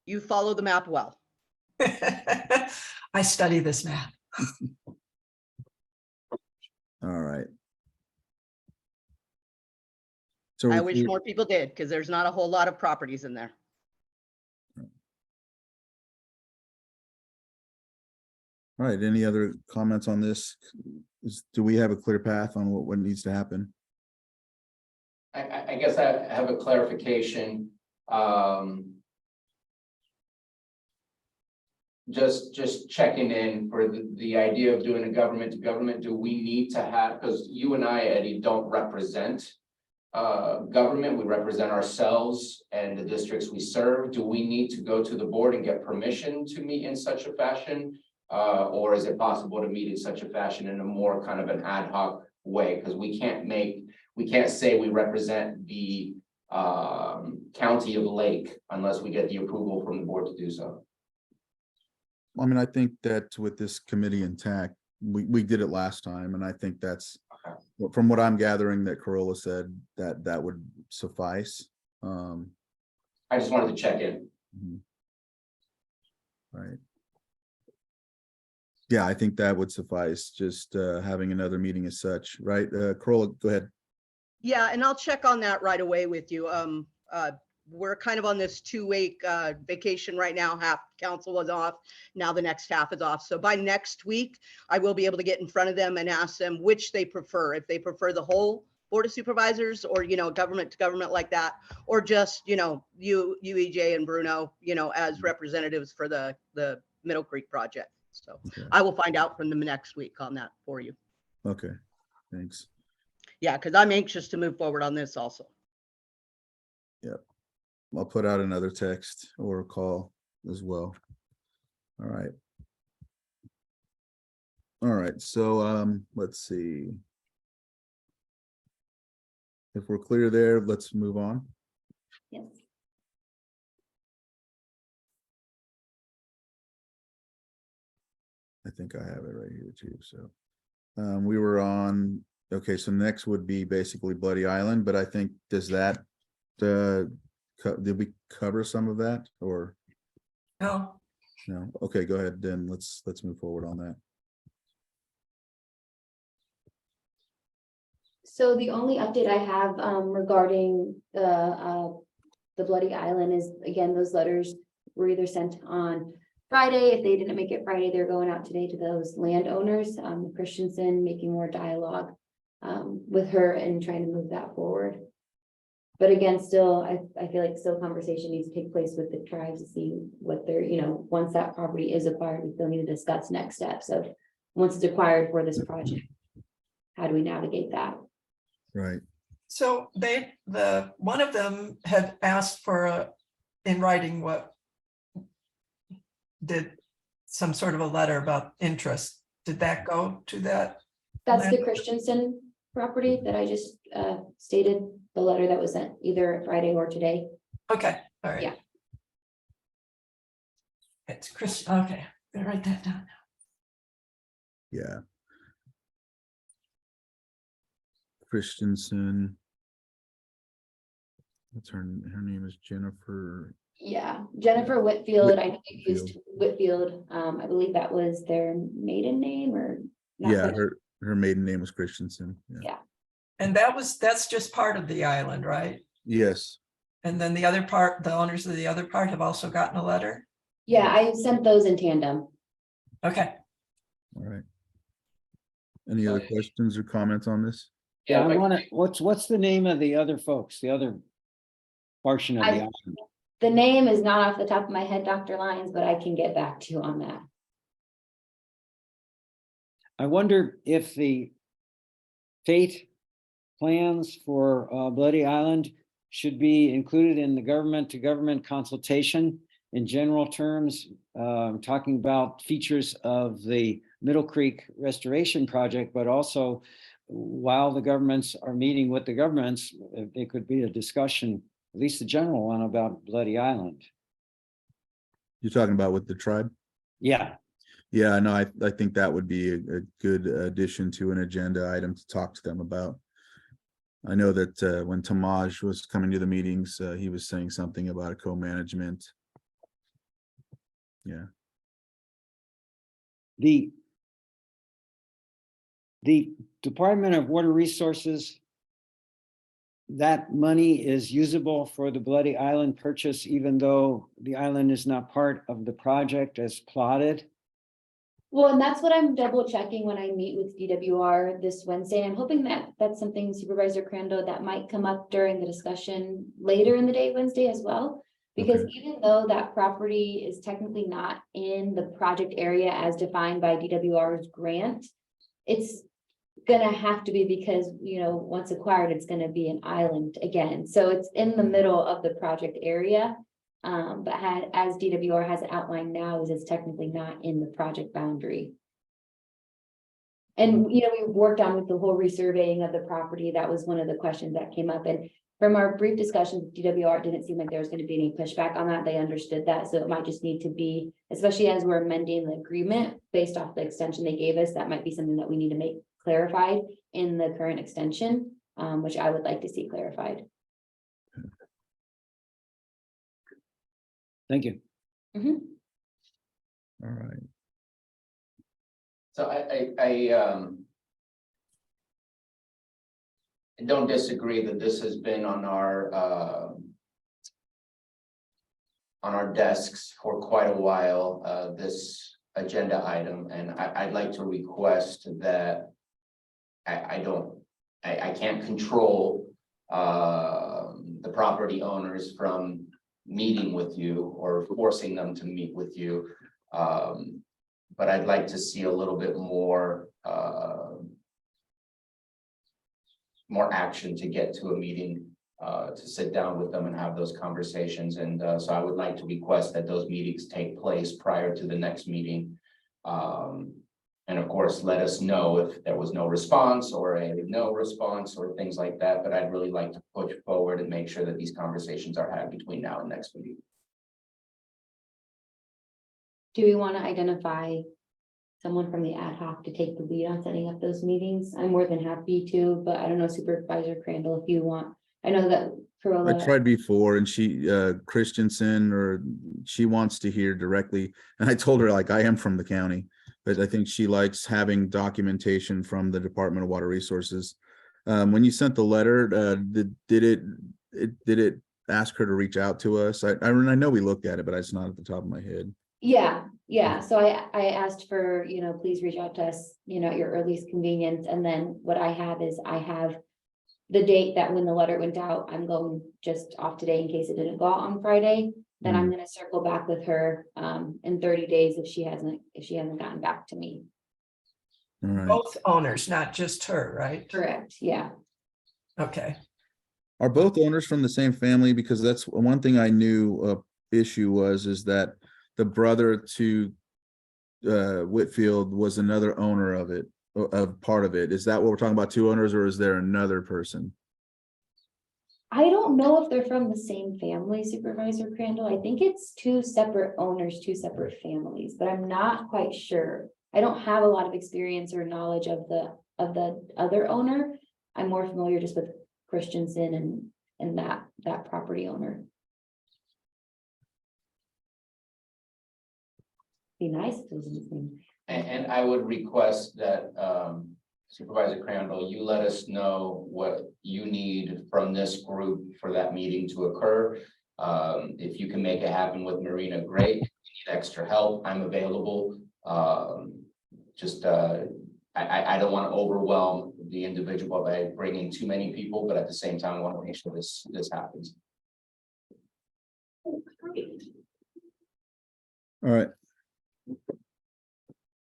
You follow the map well. I study this map. All right. So I if wish we- more people did, because there's not a whole lot of properties in there. All right, any other comments on this? Do we have a clear path on what needs to happen? I guess I have a clarification. Just checking in for the idea of doing a government to government. Do we need to have, because you and I, Eddie, don't represent government, we represent ourselves and the districts we serve. Do we need to go to the board and get permission to meet in such a fashion? Or is it possible to meet in such a fashion in a more kind of an ad hoc way? Because we can't say we represent the county of Lake unless we get the approval from the board to do so. I mean, I think that with this committee intact, we did it last time, and I think that's, from what I'm gathering that Corolla said, that would suffice. I just wanted to check in. Right. Yeah, I think that would suffice, just having another meeting as such, right? Corolla, go ahead. Yeah, and I'll check on that right away with you. We're kind of on this 2-week vacation right now. Half council was off. Now the next half is off. So by next week, I will be able to get in front of them and ask them which they prefer. If they prefer the whole board of supervisors, or, you know, government to government like that, or just, you know, you, EJ and Bruno, you know, as representatives for the Middle Creek project. So Okay. I will find out from them next week on that for you. Okay, thanks. Yeah, because I'm anxious to move forward on this also. I'll put out another text or a call as well. All right. All right, so let's see. If we're clear there, let's move on. Yes. I think I have it right here too, so. We were on, okay, so next would be basically Bloody Island, but I think, does that, did we cover some of that or No, no? Okay, go ahead, then let's move forward on that. So the only update I have regarding the Bloody Island is, again, those letters were either sent on Friday. If they didn't make it Friday, they're going out today to those landowners, Christensen, making more dialogue with her and trying to move that forward. But again, still, I feel like still conversation needs to take place with the tribes to see what they're, you know, once that property is acquired, we still need to discuss next steps of once it's acquired for this project. How do we navigate that? Right, so one of them had asked for in writing did some sort of a letter about interest. Did that go to that? That's the Christensen property that I just stated, the letter that was sent either Friday or today. Okay, all right. Yeah. It's Chris, okay, gonna write that down. yeah. Christensen. her name is Jennifer. Yeah, Jennifer Whitfield, I know they used Whitfield. Whitfield, I believe that was their maiden name or. not Yeah, quite her maiden name was Christensen. Yeah. And that's just part of the island, right? Yes. And then the other part, the owners of the other part have also gotten a letter? Yeah, I sent those in tandem. Okay, All right. Any other questions or comments on this? Yeah, if I I want could- to, what's the name of the other folks, the other portion of the I- island? The name is not off the top of my head, Dr. Lyons, but I can get back to you on that. I wonder if the fate plans for Bloody Island should be included in the government to government consultation in general terms, talking about features of the Middle Creek Restoration Project, but also while the governments are meeting with the governments, it could be a discussion, at least the general one, about Bloody Island. You're talking about with the tribe? Yeah, Yeah, no, I think that would be a good addition to an agenda item to talk to them about. I know that when Tamaj was coming to the meetings, he was saying something about a co-management. Yeah, the Department of Water Resources, that money is usable for the Bloody Island purchase, even though the island is not part of the project as plotted. Well, and that's what I'm double checking when I meet with DWR this Wednesday. I'm hoping that that's something Supervisor Crandall that might come up during the discussion later in the day Wednesday as well. Because even though that property is technically not in the project area as defined by DWR's grant, it's gonna have to be because, you know, once acquired, it's gonna be an island again. So it's in the middle of the project area. But as DWR has it outlined now, is it's technically not in the project boundary. And, you know, we worked on with the whole resurveying of the property. That was one of the questions that came up. And from our brief discussion with DWR, it didn't seem like there was going to be any pushback on that. They understood that. So it might just need to be, especially as we're amending the agreement based off the extension they gave us, that might be something that we need to make clarified in the current extension, which I would like to see clarified. Thank you. Mhm. all right. So I don't disagree that this has been on our desks for quite a while, this agenda item, and I'd like to request that I can't control the property owners from meeting with you or forcing them to meet with you. But I'd like to see a little bit more action to get to a meeting, to sit down with them and have those conversations. And so I would like to request that those meetings take place prior to the next meeting. And of course, let us know if there was no response or a no response or things like that. But I'd really like to push forward and make sure that these conversations are had between now and next meeting. Do we want to identify someone from the ad hoc to take the lead on setting up those meetings? I'm more than happy to, but I don't know, Supervisor Crandall, if you want. I know that I Corolla. tried before and she, Christensen, or she wants to hear directly. And I told her, like, I am from the county, but I think she likes having documentation from the Department of Water Resources. When you sent the letter, did it ask her to reach out to us? I know we looked at it, but it's not at the top of my head. Yeah. So I asked for, you know, please reach out to us, you know, at your earliest convenience. And then what I have is I have the date that when the letter went out, I'm going just off today in case it didn't go out on Friday. Then I'm gonna circle back with her in 30 days if she hasn't gotten back to me. All right. both owners, not just her, right? Correct, yeah. Okay, Are both owners from the same family? Because that's one thing I knew issue is that the brother to Whitfield was another owner of it, of part of it. Is that what we're talking about, two owners, or is there another person? I don't know if they're from the same family, Supervisor Crandall. I think it's two separate owners, two separate families, but I'm not quite sure. I don't have a lot of experience or knowledge of the other owner. I'm more familiar just with Christensen and that property owner. Be nice if it was missing. And I would request that Supervisor Crandall, you let us know what you need from this group for that meeting to occur. If you can make it happen with Marina, great. If you need extra help, I'm available. I don't want to overwhelm the individual by bringing too many people, but at the same time, I want to make sure this happens. Great. All right.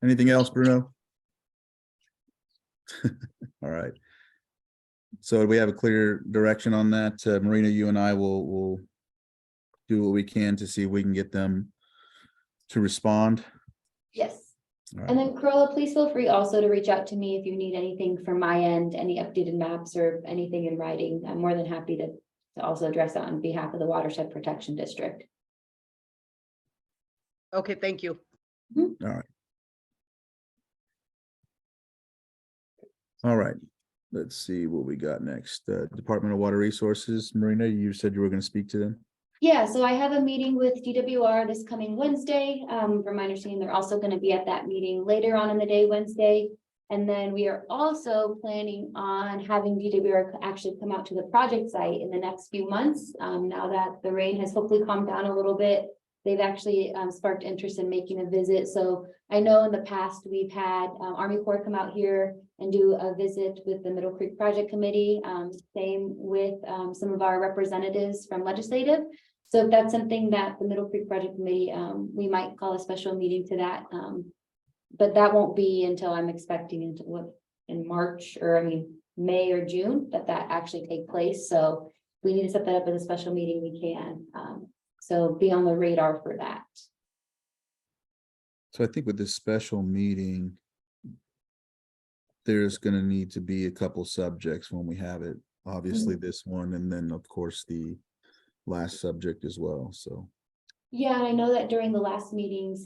Anything else, Bruno? All right. So we have a clear direction on that. Marina, you and I will do what we can to see if we can get them to respond. Yes. All And right. then Corolla, please feel free also to reach out to me if you need anything from my end, any updated maps or anything in writing. I'm more than happy to also address that on behalf of the Watershed Protection District. Okay, thank you. All right. Let's see what we got next. Department of Water Resources. Marina, you said you were going to speak to them. Yeah, so I have a meeting with DWR this coming Wednesday. From my understanding, they're also going to be at that meeting later on in the day, Wednesday. And then we are also planning on having DWR actually come out to the project site in the next few months. Now that the rain has hopefully calmed down a little bit, they've actually sparked interest in making a visit. So I know in the past we've had Army Corps come out here and do a visit with the Middle Creek Project Committee. Same with some of our representatives from legislative. So if that's something that the Middle Creek Project Committee, we might call a special meeting to that. But that won't be until I'm expecting into what in March or May or June that actually take place. So if we need to set that up as a special meeting, we can. So be on the radar for that. So I think with this special meeting, there's going to need to be a couple subjects when we have it. Obviously this one, and then of course the last subject as well. So. Yeah, and I know that during the last meetings,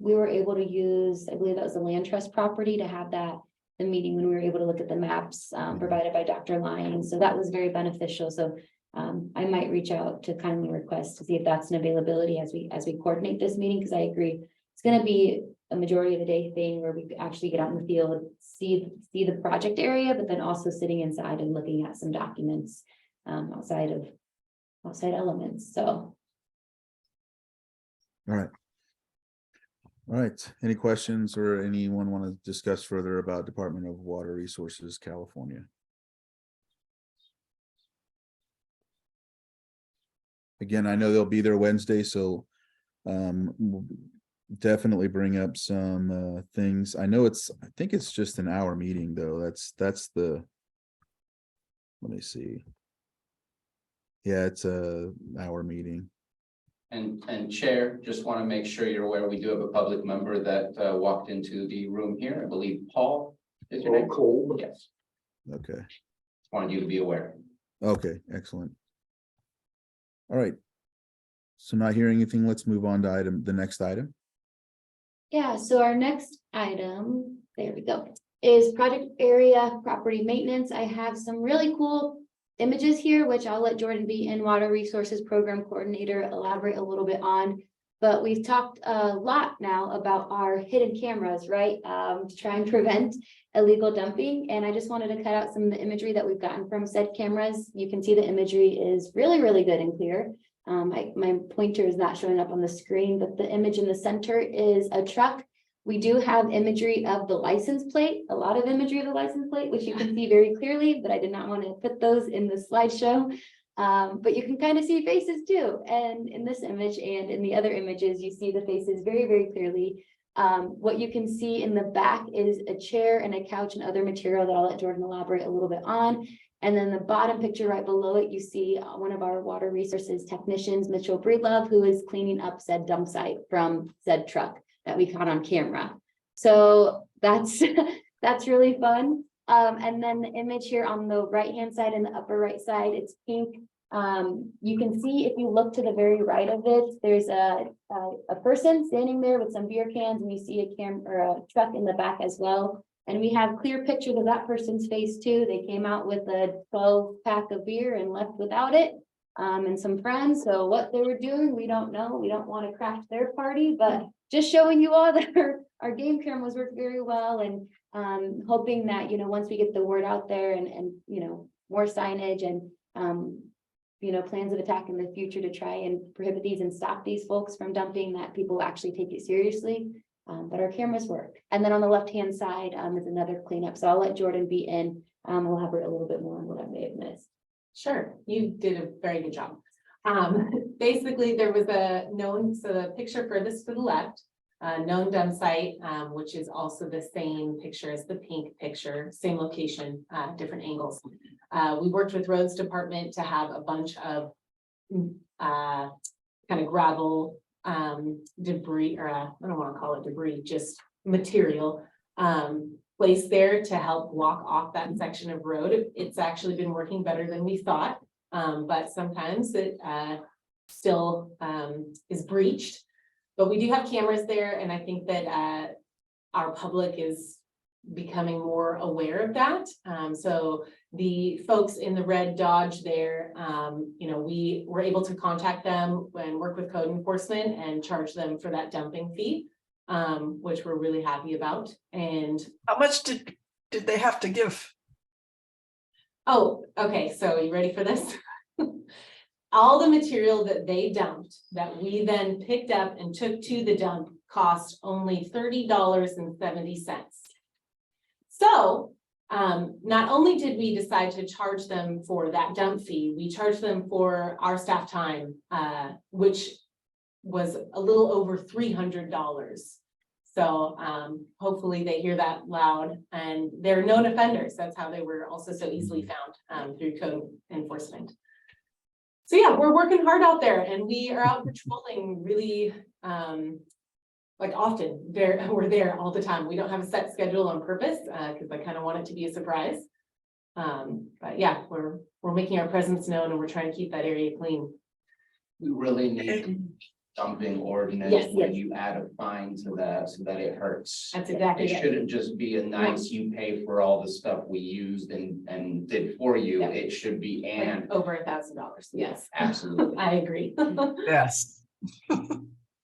we were able to use, I believe that was the land trust property to have the meeting when we were able to look at the maps provided by Dr. Lyons. So that was very beneficial. So I might reach out to kindly request to see if that's an availability as we coordinate this meeting, because I agree it's going to be a majority of the day thing where we actually get out in the field, see the project area, but then also sitting inside and looking at some documents outside elements. So. All right. All right. Any questions or anyone want to discuss further about Department of Water Resources, California? Again, I know they'll be there Wednesday, so we'll definitely bring up some things. I think it's just an hour meeting though. That's the, let me see. Yeah, it's a hour meeting. And Chair, just want to make sure you're aware, we do have a public member that walked into the room here. I believe Paul is your name? Cool. Yes, Okay. wanted you to be aware. Okay, excellent. All right. So not hearing anything, let's move on to the next item. Yeah, so our next item, there we go, is project area property maintenance. I have some really cool images here, which I'll let Jordan B. in Water Resources Program Coordinator elaborate a little bit on. But we've talked a lot now about our hidden cameras, right? To try and prevent illegal dumping. And I just wanted to cut out some of the imagery that we've gotten from said cameras. You can see the imagery is really, really good and clear. My pointer is not showing up on the screen, but the image in the center is a truck. We do have imagery of the license plate, a lot of imagery of the license plate, which you can see very clearly, but I did not want to put those in the slideshow. But you can kind of see faces too. And in this image and in the other images, you see the faces very, very clearly. What you can see in the back is a chair and a couch and other material that I'll let Jordan elaborate a little bit on. And then the bottom picture right below it, you see one of our water resources technicians, Mitchell Breedlove, who is cleaning up said dump site from said truck that we caught on camera. So that's really fun. And then the image here on the right-hand side and the upper right side, it's pink. You can see if you look to the very right of it, there's a person standing there with some beer cans, and you see a truck in the back as well. And we have clear pictures of that person's face too. They came out with a 12-pack of beer and left without it. And some friends, so what they were doing, we don't know. We don't want to crash their party, but just showing you all that our game cameras work very well, and hoping that, once we get the word out there and more signage and plans of attack in the future to try and prohibit these and stop these folks from dumping, that people will actually take it seriously. But our cameras work. And then on the left-hand side is another cleanup. So I'll let Jordan be in. We'll elaborate a little bit more on what I may have missed. Sure, you did a very good job. Basically, there was a known, so the picture furthest to the left, known dump site, which is also the same picture as the pink picture, same location, different angles. We worked with roads department to have a bunch of kind of gravel debris, or I don't want to call it debris, just material placed there to help block off that section of road. It's actually been working better than we thought, but sometimes it still is breached. But we do have cameras there, and I think that our public is becoming more aware of that. So the folks in the red Dodge there, we were able to contact them and work with code enforcement and charge them for that dumping fee, which we're really happy about. And How much did they have to give? oh, okay, so you ready for this? All the material that they dumped that we then picked up and took to the dump cost only $30.70. So not only did we decide to charge them for that dump fee, we charged them for our staff time, which was a little over $300. So hopefully they hear that loud, and they're known offenders. That's how they were also so easily found through code enforcement. So yeah, we're working hard out there, and we are out patrolling really like often. We're there all the time. We don't have a set schedule on purpose because I kind of want it to be a surprise. But yeah, we're making our presence known, and we're trying to keep that area clean. We really need dumping ordinance Yes, when yes. you add a fine to that so that it hurts. That's exactly It it. shouldn't just be a nice, you pay for all the stuff we used and did for you. Yeah. It should be Like and over $1,000. Yes, absolutely. I agree. Yes.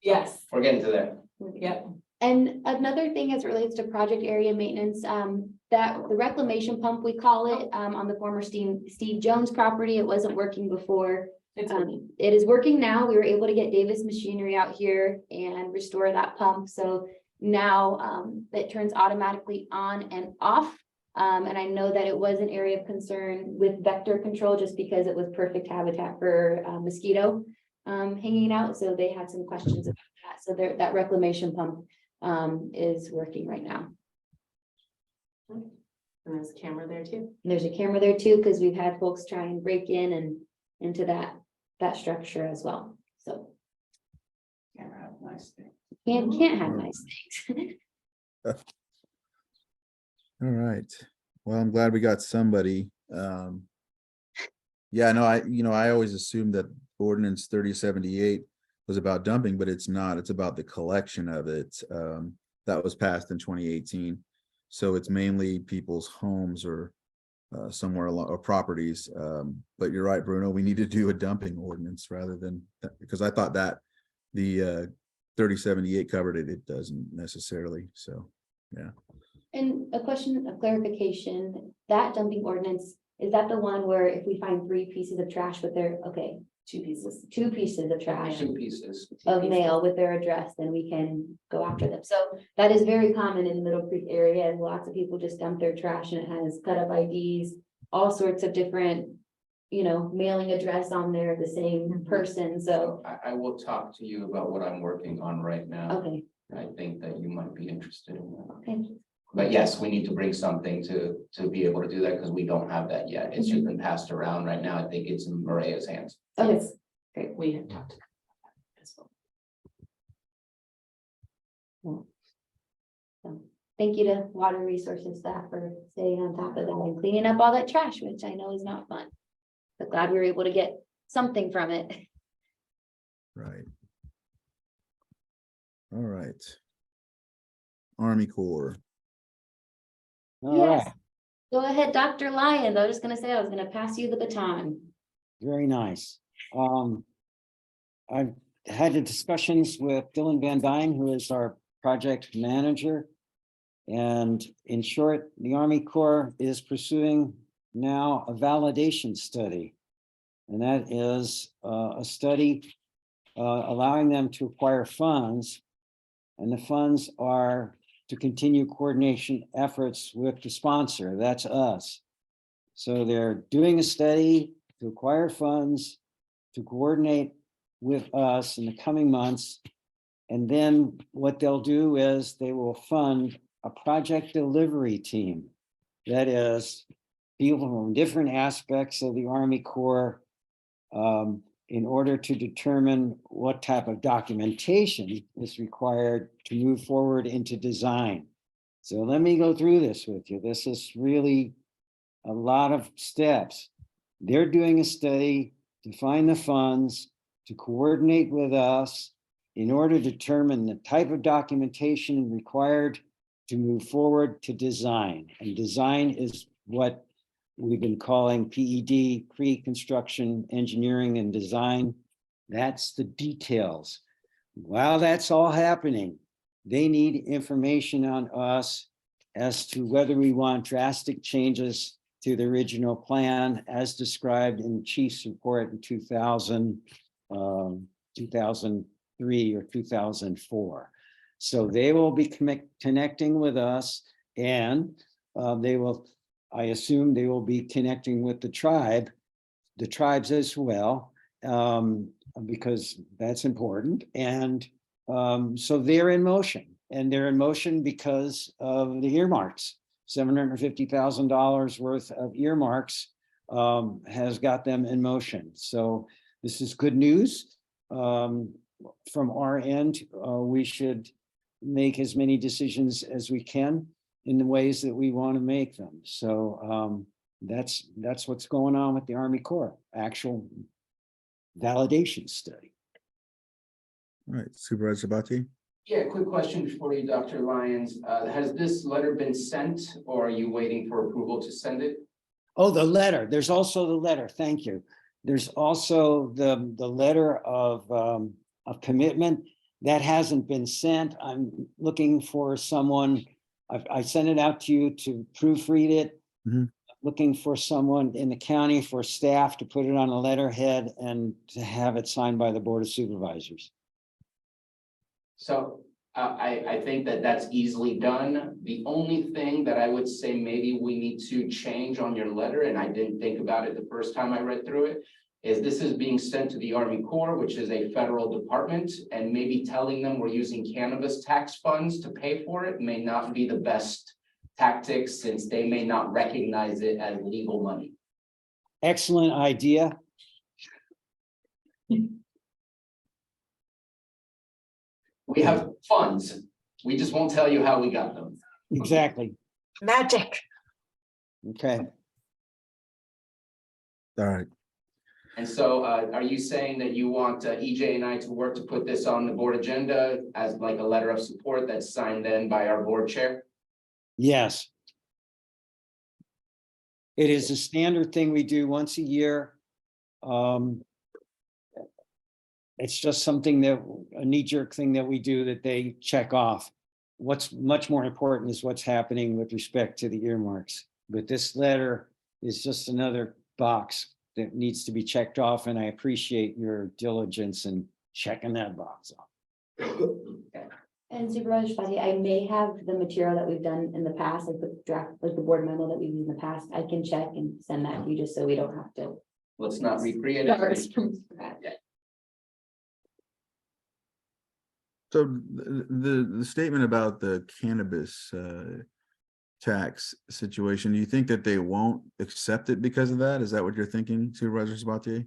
Yes, We're getting to there. yep. And another thing as it relates to project area maintenance, that the reclamation pump, we call it, on the former Steve Jones property, it wasn't working before. It's working. It is working now. We were able to get Davis Machinery out here and restore that pump. So now it turns automatically on and off. And I know that it was an area of concern with vector control just because it was perfect habitat for mosquito hanging out. So they had some questions about that. So that reclamation pump is working right now. And there's a camera there too. And there's a camera there too, because we've had folks try and break in and into that structure as well. So Can't have nice things. can't have nice things. All right. Well, I'm glad we got somebody. Yeah, no, I always assumed that ordinance 3078 was about dumping, but it's not. It's about the collection of it. That was passed in 2018. So it's mainly people's homes or somewhere along or properties. But you're right, Bruno, we need to do a dumping ordinance rather than, because I thought that the 3078 covered it. It doesn't necessarily. So, yeah. And a question of clarification, that dumping ordinance, is that the one where if we find 3 pieces of trash with their, okay, 2 pieces. 2 pieces of trash 2 pieces. of mail with their address, then we can go after them. So that is very common in the Middle Creek area. Lots of people just dump their trash and it has cut up IDs, all sorts of different, mailing address on there, the same person. So, I will talk to you about what I'm working on right now. okay, I think that you might be interested in that. okay. But yes, we need to bring something to be able to do that because we don't have that yet. It's just been passed around right now. I think it's in Maria's hands. Okay, Yes. great. We had talked about that as well. So, thank you to Water Resources staff for staying on top of that and cleaning up all that trash, which I know is not fun. But glad we were able to get something from it. Right. All right. Army Corps. All Yes. right, Go ahead, Dr. Lyons. I was just gonna say, I was gonna pass you the baton. very nice. I've had the discussions with Dylan Van Dyne, who is our project manager. And in short, the Army Corps is pursuing now a validation study. And that is a study allowing them to acquire funds. And the funds are to continue coordination efforts with the sponsor, that's us. So they're doing a study to acquire funds to coordinate with us in the coming months. And then what they'll do is they will fund a project delivery team. That is, people from different aspects of the Army Corps in order to determine what type of documentation is required to move forward into design. So let me go through this with you. This is really a lot of steps. They're doing a study to find the funds, to coordinate with us in order to determine the type of documentation required to move forward to design. And design is what we've been calling PED, pre-construction engineering and design. That's the details. While that's all happening, they need information on us as to whether we want drastic changes to the original plan as described in Chief's report in 2003 or 2004. So they will be connecting with us, and they will, I assume they will be connecting with the tribes as well, because that's important. And so they're in motion, and they're in motion because of the earmarks. $750,000 worth of earmarks has got them in motion. So this is good news. From our end, we should make as many decisions as we can in the ways that we want to make them. So that's what's going on with the Army Corps, actual validation study. All right, Supervisor Sabatier? Yeah, quick question for you, Dr. Lyons. Has this letter been sent, or are you waiting for approval to send it? Oh, the letter. There's also the letter. Thank you. There's also the letter of commitment that hasn't been sent. I'm looking for someone. I sent it out to you to proofread it. Mhm. Looking for someone in the county for staff to put it on a letterhead and to have it signed by the Board of Supervisors. So I think that that's easily done. The only thing that I would say maybe we need to change on your letter, and I didn't think about it the first time I read through it, is this is being sent to the Army Corps, which is a federal department, and maybe telling them we're using cannabis tax funds to pay for it may not be the best tactics, since they may not recognize it as legal money. Excellent idea. We have funds. We just won't tell you how we got them. Exactly. Magic. Okay. All right, And so are you saying that you want EJ and I to work to put this on the board agenda as like a letter of support that's signed then by our board chair? Yes. It is a standard thing we do once a year. It's just something that, a knee-jerk thing that we do that they check off. What's much more important is what's happening with respect to the earmarks. But this letter is just another box that needs to be checked off, and I appreciate your diligence in checking that box off. And Supervisor Spati, I may have the material that we've done in the past, like the draft, like the board memo that we've used in the past. I can check and send that to you just so we don't have to. Let's not recreate start it. from scratch. so the statement about the cannabis tax situation, do you think that they won't accept it because of that? Is that what you're thinking, Supervisor Sabatier?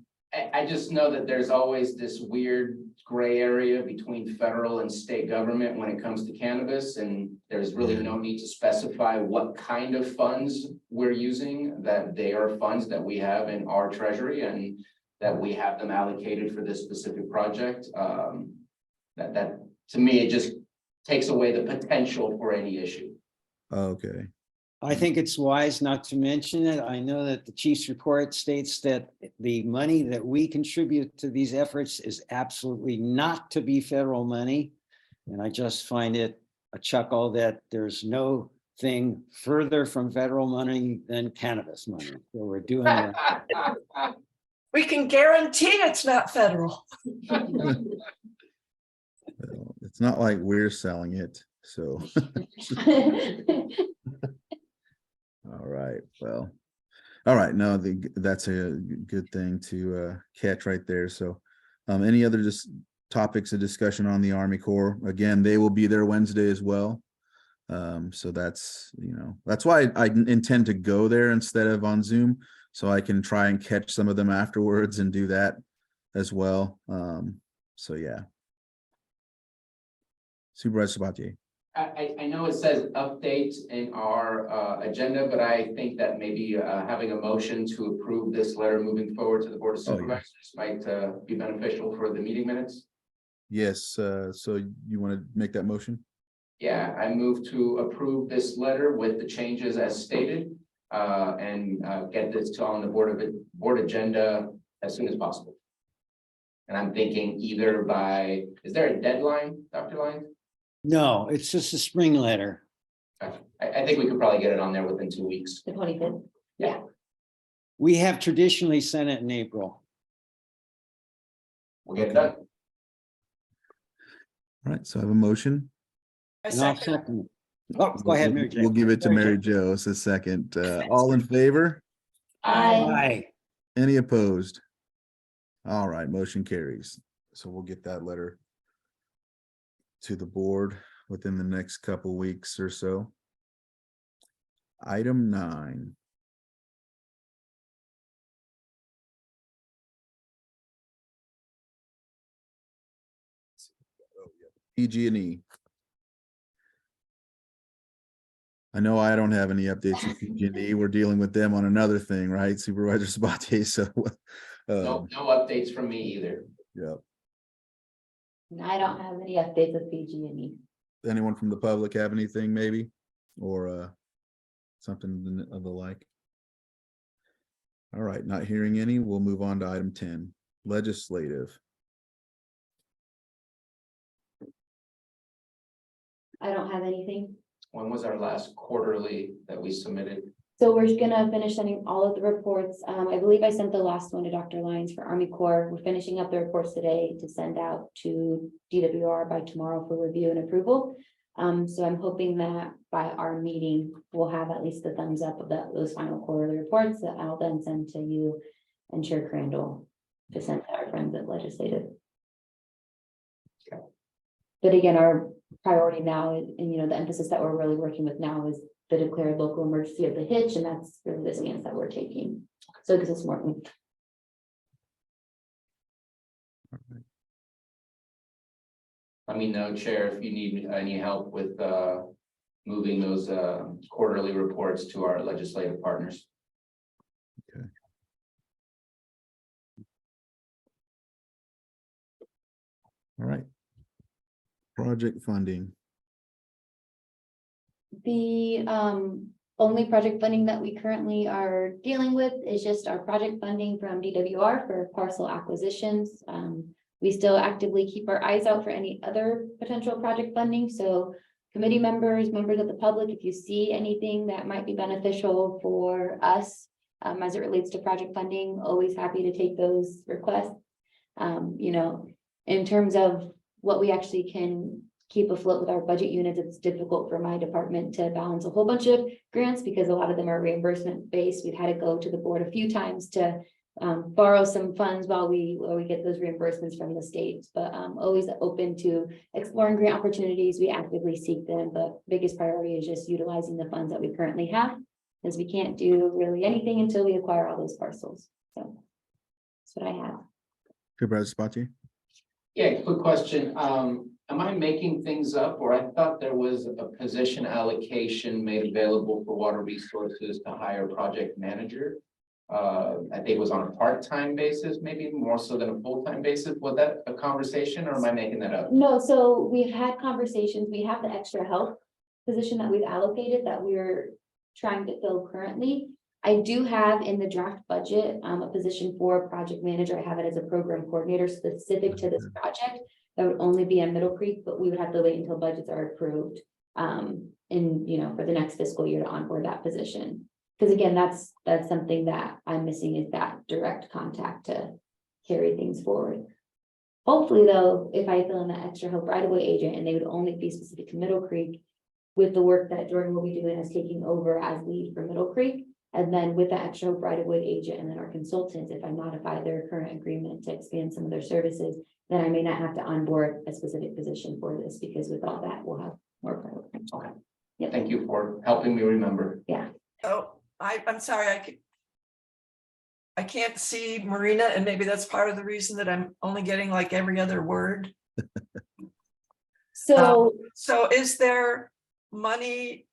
I just know that there's always this weird gray area between federal and state government when it comes to cannabis, and there's really no need to specify what kind of funds we're using, that they are funds that we have in our treasury and that we have them allocated for this specific project. That to me, it just takes away the potential for any issue. Okay, I think it's wise not to mention it. I know that the chief's report states that the money that we contribute to these efforts is absolutely not to be federal money. And I just find it a chuckle that there's no thing further from federal money than cannabis money. So we're doing that. We can guarantee it's not federal. Well, it's not like we're selling it, so. All right, well, all right, no, that's a good thing to catch right there. So any other just topics of discussion on the Army Corps? Again, they will be there Wednesday as well. So that's, that's why I intend to go there instead of on Zoom, so I can try and catch some of them afterwards and do that as well. So yeah. Supervisor Sabatier. I know it says updates in our agenda, but I think that maybe having a motion to approve this letter moving forward to the Board of Oh, yeah. Supervisors might be beneficial for the meeting minutes. Yes, so you want to make that motion? Yeah, I move to approve this letter with the changes as stated and get this on the board agenda as soon as possible. And I'm thinking either by, is there a deadline, Dr. Lyons? No, it's just a spring letter. I think we could probably get it on there within 2 weeks. The 25th. Yeah. We have traditionally sent it in April. We'll get it done. All right, so I have a motion. I And I'll second. second it. Oh, go ahead, Mary Jo. We'll give it to Mary Mary Jo as a second. All in favor? Aye. Aye. Any opposed? All right, motion carries. So we'll get that letter to the board within the next couple weeks or so. Item 9. PG&E. I know I don't have any updates with PG&E. We're dealing with them on another thing, right, Supervisor Sabatier? So, No updates from me either. yeah. And I don't have any updates with PG&E. Anyone from the public have anything maybe, or something of the like? All right, not hearing any, we'll move on to item 10, legislative. I don't have anything. When was our last quarterly that we submitted? So we're gonna finish sending all of the reports. I believe I sent the last one to Dr. Lyons for Army Corps. We're finishing up the reports today to send out to DWR by tomorrow for review and approval. So I'm hoping that by our meeting, we'll have at least the thumbs up of those final quarterly reports that I'll then send to you and Chair Crandall to send to our friends at Legislative. Okay. But again, our priority now, and the emphasis that we're really working with now is the declared local emergency of the hitch, and that's really the stance that we're taking. So this is more. Let me know, Chair, if you need any help with moving those quarterly reports to our legislative partners. All right. Project funding. The only project funding that we currently are dealing with is just our project funding from DWR for parcel acquisitions. We still actively keep our eyes out for any other potential project funding. So committee members of the public, if you see anything that might be beneficial for us as it relates to project funding, always happy to take those requests. In terms of what we actually can keep afloat with our budget units, it's difficult for my department to balance a whole bunch of grants because a lot of them are reimbursement based. We've had to go to the board a few times to borrow some funds while we get those reimbursements from the states, but always open to exploring grant opportunities. We actively seek them, but biggest priority is just utilizing the funds that we currently have, because we can't do really anything until we acquire all those parcels. So that's what I have. Supervisor Sabatier? Yeah, quick question. Am I making things up, or I thought there was a position allocation made available for water resources to hire a project manager? I think it was on a part-time basis, maybe more so than a full-time basis. Was that a conversation, or am I making that up? No, so we've had conversations. We have the extra help position that we've allocated that we're trying to fill currently. I do have in the draft budget, a position for project manager. I have it as a program coordinator specific to this project. That would only be in Middle Creek, but we would have to wait until budgets are approved. For the next fiscal year to onboard that position. Because again, that's something that I'm missing is that direct contact to carry things forward. Hopefully though, if I fill in that extra help right-of-way agent and they would only be specific to Middle Creek with the work that Jordan will be doing as taking over as lead for Middle Creek. And then with that extra help right-of-way agent and then our consultants, if I modify their current agreement to expand some of their services, then I may not have to onboard a specific position for this because with all that, we'll have more. priority. Okay. Yep. Thank you for helping me remember. Oh, I'm sorry, I can't see Marina, and maybe that's part of the reason that I'm only getting like every other word. So So is there money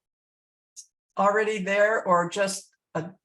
already there, or just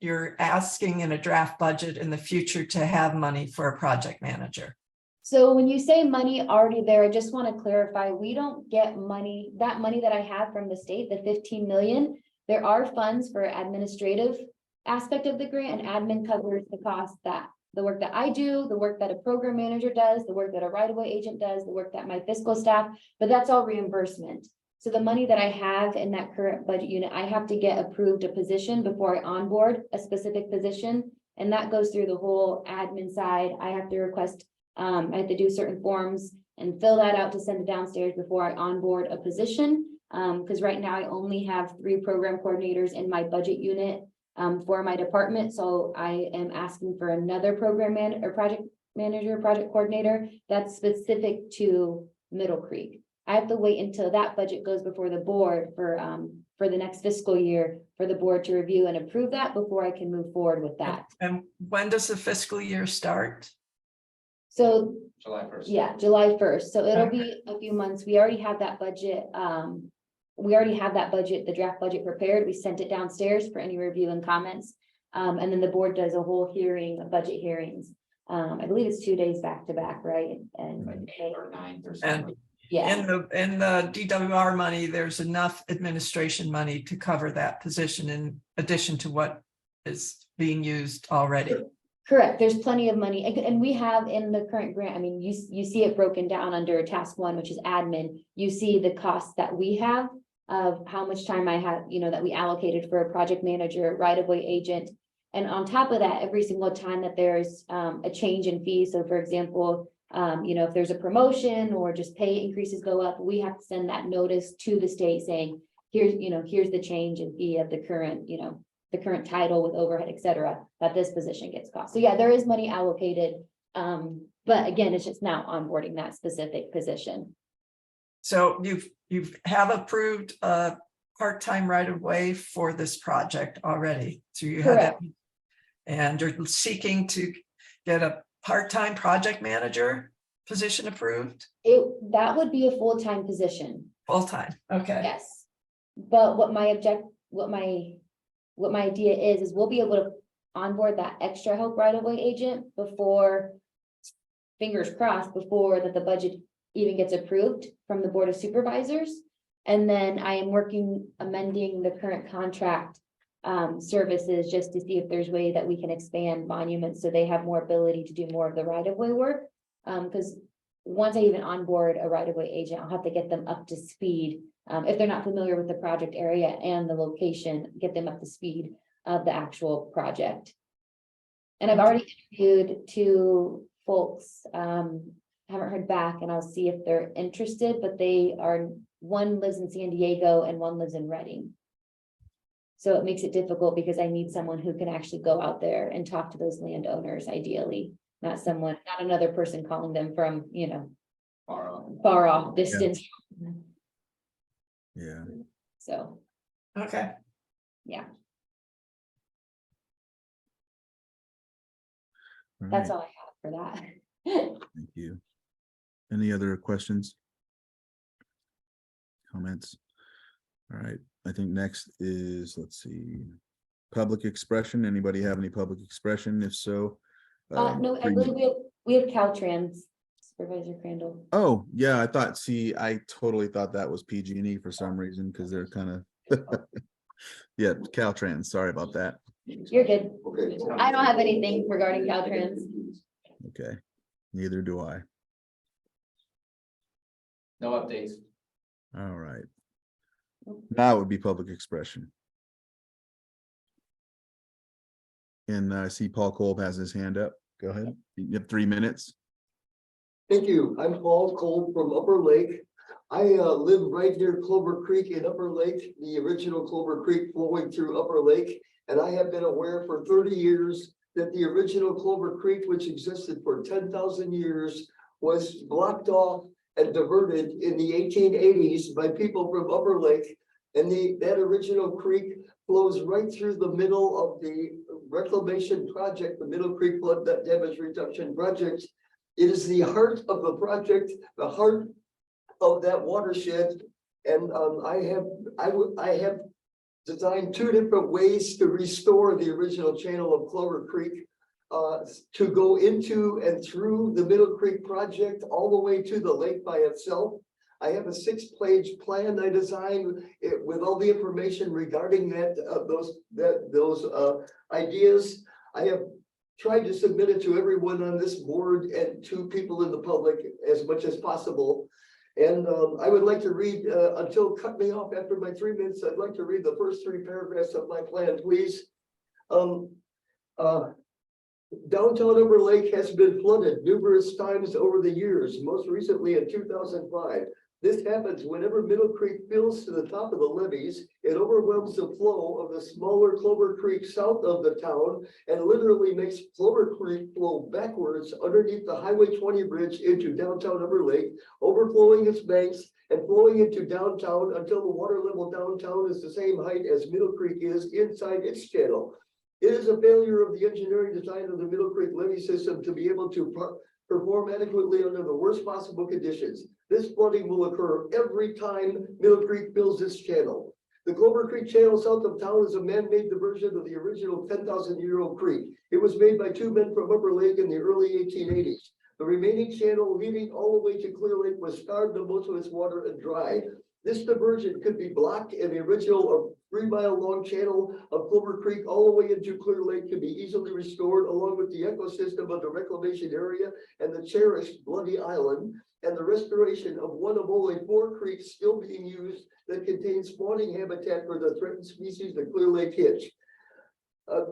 you're asking in a draft budget in the future to have money for a project manager? So when you say money already there, I just want to clarify, we don't get money, that money that I have from the state, the 15 million, there are funds for administrative aspect of the grant, and admin covers the cost that the work that I do, the work that a program manager does, the work that a right-of-way agent does, the work that my fiscal staff, but that's all reimbursement. So the money that I have in that current budget unit, I have to get approved a position before I onboard a specific position. And that goes through the whole admin side. I have to request, I have to do certain forms and fill that out to send it downstairs before I onboard a position. Because right now I only have 3 program coordinators in my budget unit for my department. So I am asking for another program project manager, project coordinator that's specific to Middle Creek. I have to wait until that budget goes before the board for the next fiscal year for the board to review and approve that before I can move forward with that. And when does the fiscal year start? So July 1st. yeah, July 1st. So it'll be a few months. We already have that budget. The draft budget prepared. We sent it downstairs for any review and comments. And then the board does a whole hearing, budget hearings. I believe it's 2 days back to back, right? And Like 8th or 9th or And something. yeah, in the DWR money, there's enough administration money to cover that position in addition to what is being used already. correct. There's plenty of money. And we have in the current grant, I mean, you see it broken down under task 1, which is admin. You see the costs that we have of how much time I have, that we allocated for a project manager, right-of-way agent. And on top of that, every single time that there's a change in fees. So for example, if there's a promotion or just pay increases go up, we have to send that notice to the state saying, here's the change in fee of the current, the current title with overhead, et cetera, that this position gets cost. So yeah, there is money allocated. But again, it's just now onboarding that specific position. So you have approved a part-time right-of-way for this project already. So you have that. And you're seeking to get a part-time project manager position approved? That would be a full-time position. Full-time, okay. Yes. But what my idea is we'll be able to onboard that extra help right-of-way agent before, fingers crossed, before that the budget even gets approved from the Board of Supervisors. And then I am amending the current contract services just to see if there's way that we can expand monuments so they have more ability to do more of the right-of-way work. Because once I even onboard a right-of-way agent, I'll have to get them up to speed. If they're not familiar with the project area and the location, get them up to speed of the actual project. And I've already interviewed 2 folks, haven't heard back, and I'll see if they're interested, but one lives in San Diego and one lives in Reading. So it makes it difficult because I need someone who can actually go out there and talk to those landowners ideally, not another person calling them from, far off distance. Yeah. So, Okay. yeah, All that's right, all I have for that. thank you. Any other questions? Comments? All right, I think next is, let's see, public expression. Anybody have any public expression? If so. No, I believe we have Caltrans, Supervisor Crandall. Oh, yeah, I totally thought that was PG&E for some reason, because they're kind of, Yeah, Caltrans, sorry about that. You're good. Okay. I don't have anything regarding Caltrans. Okay, neither do I. No updates. All right. Now would be public expression. And I see Paul Kolb has his hand up. Go ahead. You have 3 minutes. Thank you. I'm Paul Cole from Upper Lake. I live right near Clover Creek in Upper Lake, the original Clover Creek flowing through Upper Lake. And I have been aware for 30 years that the original Clover Creek, which existed for 10,000 years, was blocked off and diverted in the 1880s by people from Upper Lake. And that original creek flows right through the middle of the reclamation project, the Middle Creek Flood Damage Reduction Project. It is the heart of the project, the heart of that watershed. And I have designed 2 different ways to restore the original channel of Clover Creek, to go into and through the Middle Creek project all the way to the lake by itself. I have a 6-page plan I designed with all the information regarding those ideas. I have tried to submit it to everyone on this board and to people in the public as much as possible. And I would like to read, until cut me off after my 3 minutes, I'd like to read the first 3 paragraphs of my plan, please. Downtown Upper Lake has been flooded numerous times over the years, most recently in 2005. This happens whenever Middle Creek fills to the top of the levees. It overwhelms the flow of the smaller Clover Creek south of the town and literally makes Clover Creek flow backwards underneath the Highway 20 bridge into downtown Upper Lake, overflowing its banks and flowing into downtown until the water level downtown is the same height as Middle Creek is inside its channel. It is a failure of the engineering design of the Middle Creek levee system to be able to perform adequately under the worst possible conditions. This flooding will occur every time Middle Creek fills its channel. The Clover Creek channel south of town is a man-made diversion of the original 10,000-year-old creek. It was made by 2 men from Upper Lake in the early 1880s. The remaining channel leading all the way to Clear Lake was starved of most of its water and dry. This diversion could be blocked and the original 3-mile-long channel of Clover Creek all the way into Clear Lake can be easily restored along with the ecosystem of the reclamation area and the cherished Bloody Island, and the restoration of one of only 4 creeks still being used that contains spawning habitat for the threatened species, the Clear Lake hitch.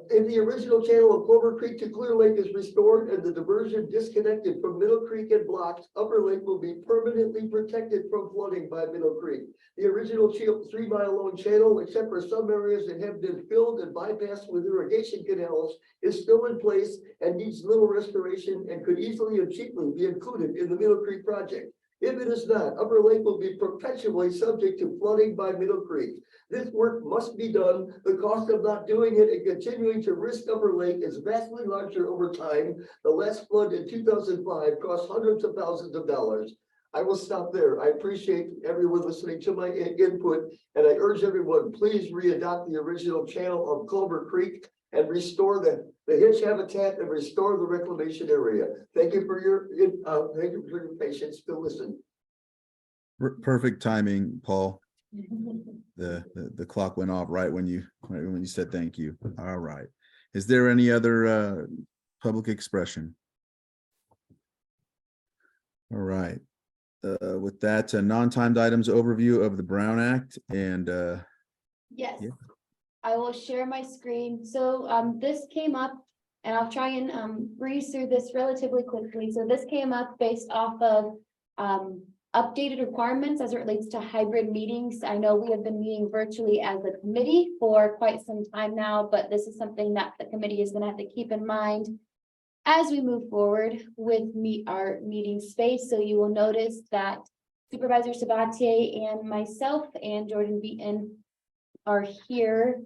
If the original channel of Clover Creek to Clear Lake is restored and the diversion disconnected from Middle Creek and blocked, Upper Lake will be permanently protected from flooding by Middle Creek. The original 3-mile-long channel, except for some areas that have been filled and bypassed with irrigation canals, is still in place and needs little restoration and could easily and cheaply be included in the Middle Creek project. If it is not, Upper Lake will be perpetually subject to flooding by Middle Creek. This work must be done. The cost of not doing it and continuing to risk Upper Lake is vastly larger over time. The last flood in 2005 cost hundreds of thousands of dollars. I will stop there. I appreciate everyone listening to my input, and I urge everyone, please readopt the original channel of Clover Creek and restore the hitch habitat and restore the reclamation area. Thank you for your patience to listen. Perfect timing, Paul. The clock went off right when you said thank you. All right. Is there any other public expression? All right. With that, non-timed items overview of the Brown Act and Yes, Yeah. I will share my screen. So this came up and I'll try and breeze through this relatively quickly. So this came up based off of updated requirements as it relates to hybrid meetings. I know we have been meeting virtually as a committee for quite some time now, but this is something that the committee is going to have to keep in mind as we move forward with our meeting space. So you will notice that Supervisor Sabatier and myself and Jordan Beaton are here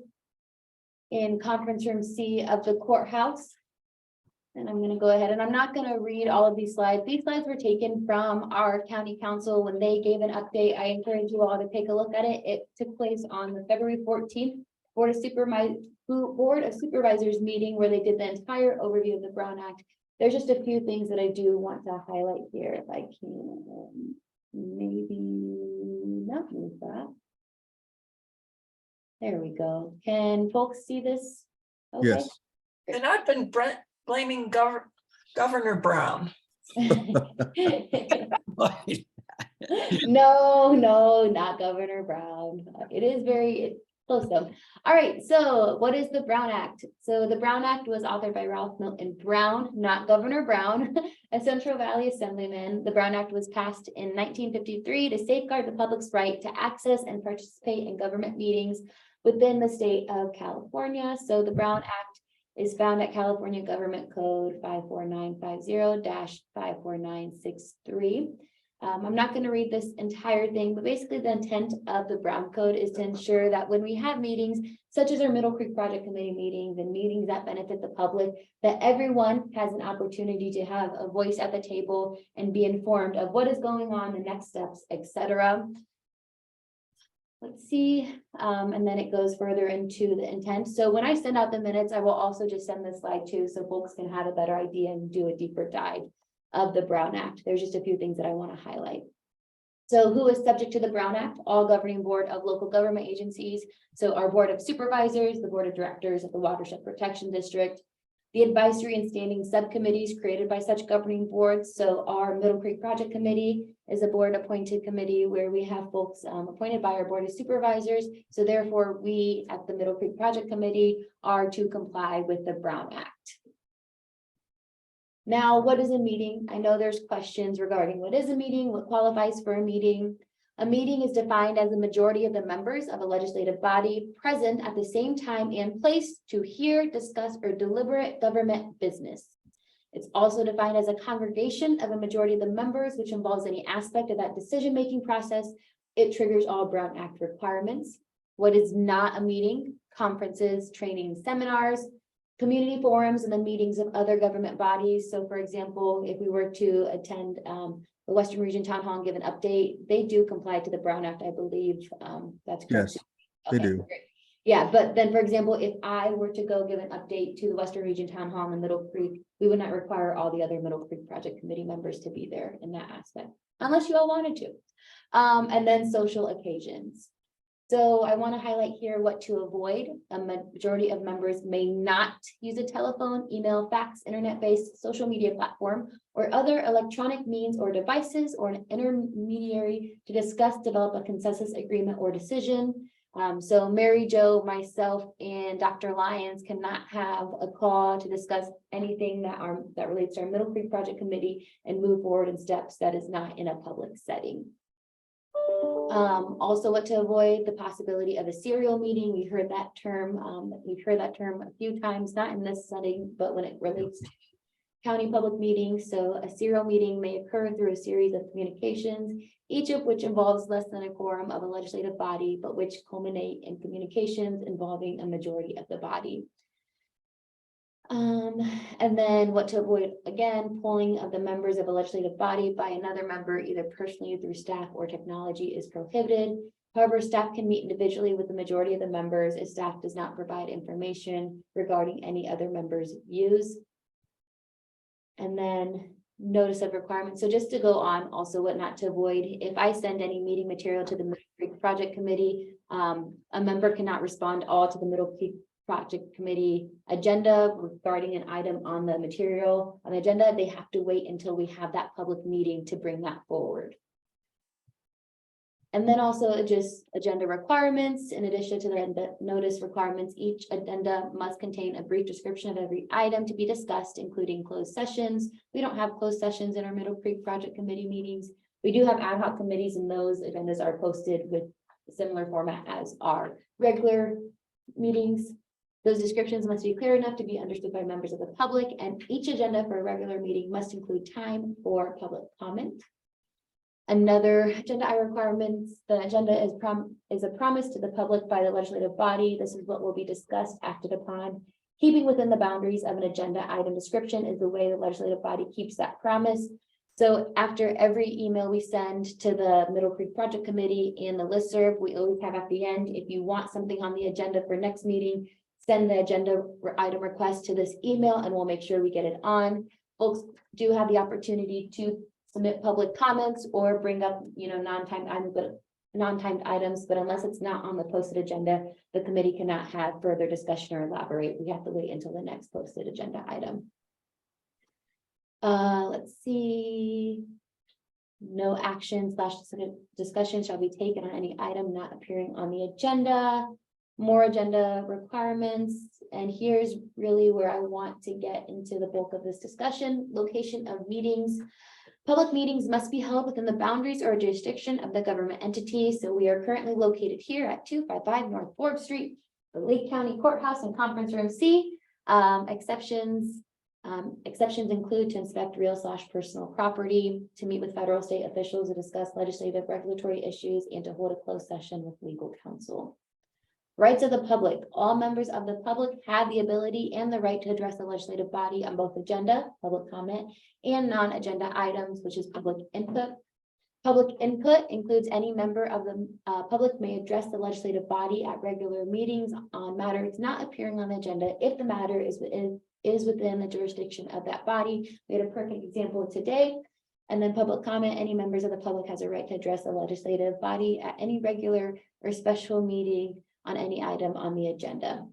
in conference room C of the courthouse. And I'm going to go ahead and I'm not going to read all of these slides. These slides were taken from our county council when they gave an update. I encourage you all to take a look at it. It took place on the February 14th Board of Supervisors meeting where they did the entire overview of the Brown Act. There's just a few things that I do want to highlight here if I can maybe not move that. There we go. Can folks see this? Okay. Yes. And I've been blaming Governor Brown. No, no, not Governor Brown. It is very close though. All right, so what is the Brown Act? So the Brown Act was authored by Ralph Milton Brown, not Governor Brown, a Central Valley Assemblyman. The Brown Act was passed in 1953 to safeguard the public's right to access and participate in government meetings within the state of California. So the Brown Act is found at California Government Code 54950-54963. I'm not going to read this entire thing, but basically the intent of the Brown Code is to ensure that when we have meetings, such as our Middle Creek Project Committee meetings and meetings that benefit the public, that everyone has an opportunity to have a voice at the table and be informed of what is going on, the next steps, etc. Let's see, and then it goes further into the intent. So when I send out the minutes, I will also just send this slide too, so folks can have a better idea and do a deeper dive of the Brown Act. There's just a few things that I want to highlight. So who is subject to the Brown Act? All governing board of local government agencies. So our Board of Supervisors, the Board of Directors of the Watershed Protection District, the advisory and standing subcommittees created by such governing boards. So our Middle Creek Project Committee is a board appointed committee where we have folks appointed by our Board of Supervisors. So therefore, we at the Middle Creek Project Committee are to comply with the Brown Act. Now, what is a meeting? I know there's questions regarding what is a meeting, what qualifies for a meeting. A meeting is defined as the majority of the members of a legislative body present at the same time and place to hear, discuss, or deliberate government business. It's also defined as a congregation of a majority of the members, which involves any aspect of that decision-making process. It triggers all Brown Act requirements. What is not a meeting? Conferences, training, seminars, community forums, and the meetings of other government bodies. So for example, if we were to attend the Western Region Town Hall and give an update, they do comply to the Brown Act, I believe. That's correct. Yes, they Okay, do. great. Yeah, but then, for example, if I were to go give an update to the Western Region Town Hall in Middle Creek, we would not require all the other Middle Creek Project Committee members to be there in that aspect, unless you all wanted to. And then social occasions. So I want to highlight here what to avoid. A majority of members may not use a telephone, email, fax, internet-based social media platform, or other electronic means or devices or an intermediary to discuss, develop a consensus agreement or decision. So Mary Jo, myself, and Dr. Lyons cannot have a call to discuss anything that relates to our Middle Creek Project Committee and move forward in steps that is not in a public setting. Also what to avoid, the possibility of a serial meeting. We heard that term. We've heard that term a few times, not in this setting, but when it relates to county public meetings. So a serial meeting may occur through a series of communications, each of which involves less than a quorum of a legislative body, but which culminate in communications involving a majority of the body. And then what to avoid, again, polling of the members of a legislative body by another member, either personally through staff or technology, is prohibited. However, staff can meet individually with the majority of the members if staff does not provide information regarding any other members' views. And then notice of requirements. So just to go on, also what not to avoid, if I send any meeting material to the Middle Creek Project Committee, a member cannot respond all to the Middle Creek Project Committee agenda regarding an item on the material on the agenda. They have to wait until we have that public meeting to bring that forward. And then also just agenda requirements. In addition to the notice requirements, each addenda must contain a brief description of every item to be discussed, including closed sessions. We don't have closed sessions in our Middle Creek Project Committee meetings. We do have ad hoc committees, and those agendas are posted with a similar format as our regular meetings. Those descriptions must be clear enough to be understood by members of the public, and each agenda for a regular meeting must include time for public comment. Another agenda requirements, the agenda is a promise to the public by the legislative body. This is what will be discussed, acted upon. Keeping within the boundaries of an agenda item description is the way the legislative body keeps that promise. So after every email we send to the Middle Creek Project Committee and the listserv, we always have at the end, if you want something on the agenda for next meeting, send the agenda item request to this email and we'll make sure we get it on. Folks do have the opportunity to submit public comments or bring up, non-timed items, but non-timed items, but unless it's not on the posted agenda, the committee cannot have further discussion or elaborate. We have to wait until the next posted agenda item. Let's see. No action / discussion shall be taken on any item not appearing on the agenda. More agenda requirements, and here's really where I want to get into the bulk of this discussion. Location of meetings. Public meetings must be held within the boundaries or jurisdiction of the government entity. So we are currently located here at 255 North Forbes Street, the Lake County Courthouse and Conference Room C. Exceptions include to inspect real / personal property, to meet with federal, state officials, to discuss legislative regulatory issues, and to hold a closed session with legal counsel. Rights of the public. All members of the public have the ability and the right to address the legislative body on both agenda, public comment, and non-agenda items, which is public input. Public input includes any member of the public may address the legislative body at regular meetings on matters not appearing on the agenda if the matter is within the jurisdiction of that body. We had a perfect example today. And then public comment, any members of the public has a right to address the legislative body at any regular or special meeting on any item on the agenda.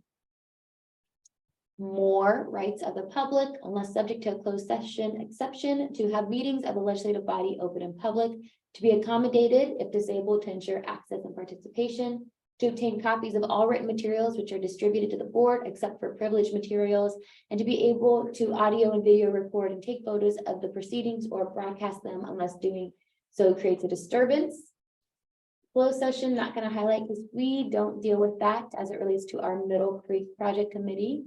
More rights of the public, unless subject to a closed session exception, to have meetings of the legislative body open in public, to be accommodated if disabled to ensure access and participation, to obtain copies of all written materials which are distributed to the board except for privileged materials, and to be able to audio and video record and take photos of the proceedings or broadcast them unless doing so creates a disturbance. Closed session, not going to highlight because we don't deal with that as it relates to our Middle Creek Project Committee.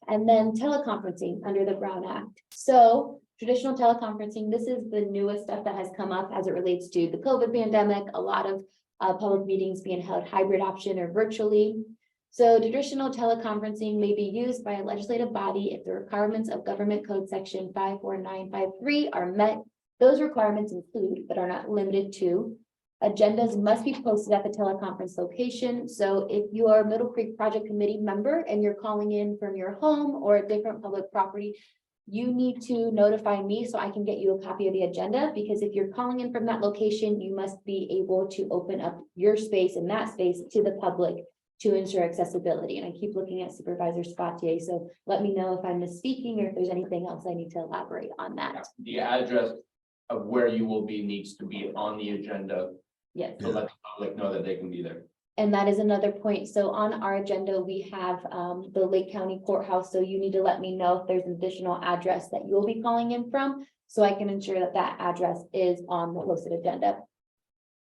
And then teleconferencing under the Brown Act. So traditional teleconferencing, this is the newest stuff that has come up as it relates to the COVID pandemic. A lot of public meetings being held hybrid option or virtually. So traditional teleconferencing may be used by a legislative body if the requirements of Government Code Section 54953 are met. Those requirements include, but are not limited to, agendas must be posted at the teleconference location. So if you are a Middle Creek Project Committee member and you're calling in from your home or a different public property, you need to notify me so I can get you a copy of the agenda, because if you're calling in from that location, you must be able to open up your space and that space to the public to ensure accessibility. And I keep looking at Supervisor Spatier, so let me know if I'm misspeaking or if there's anything else I need to elaborate on that. The address of where you will be needs to be on the agenda Yes. to let the public know that they can be there. And that is another point. So on our agenda, we have the Lake County Courthouse. So you need to let me know if there's an additional address that you'll be calling in from, so I can ensure that that address is on the posted agenda.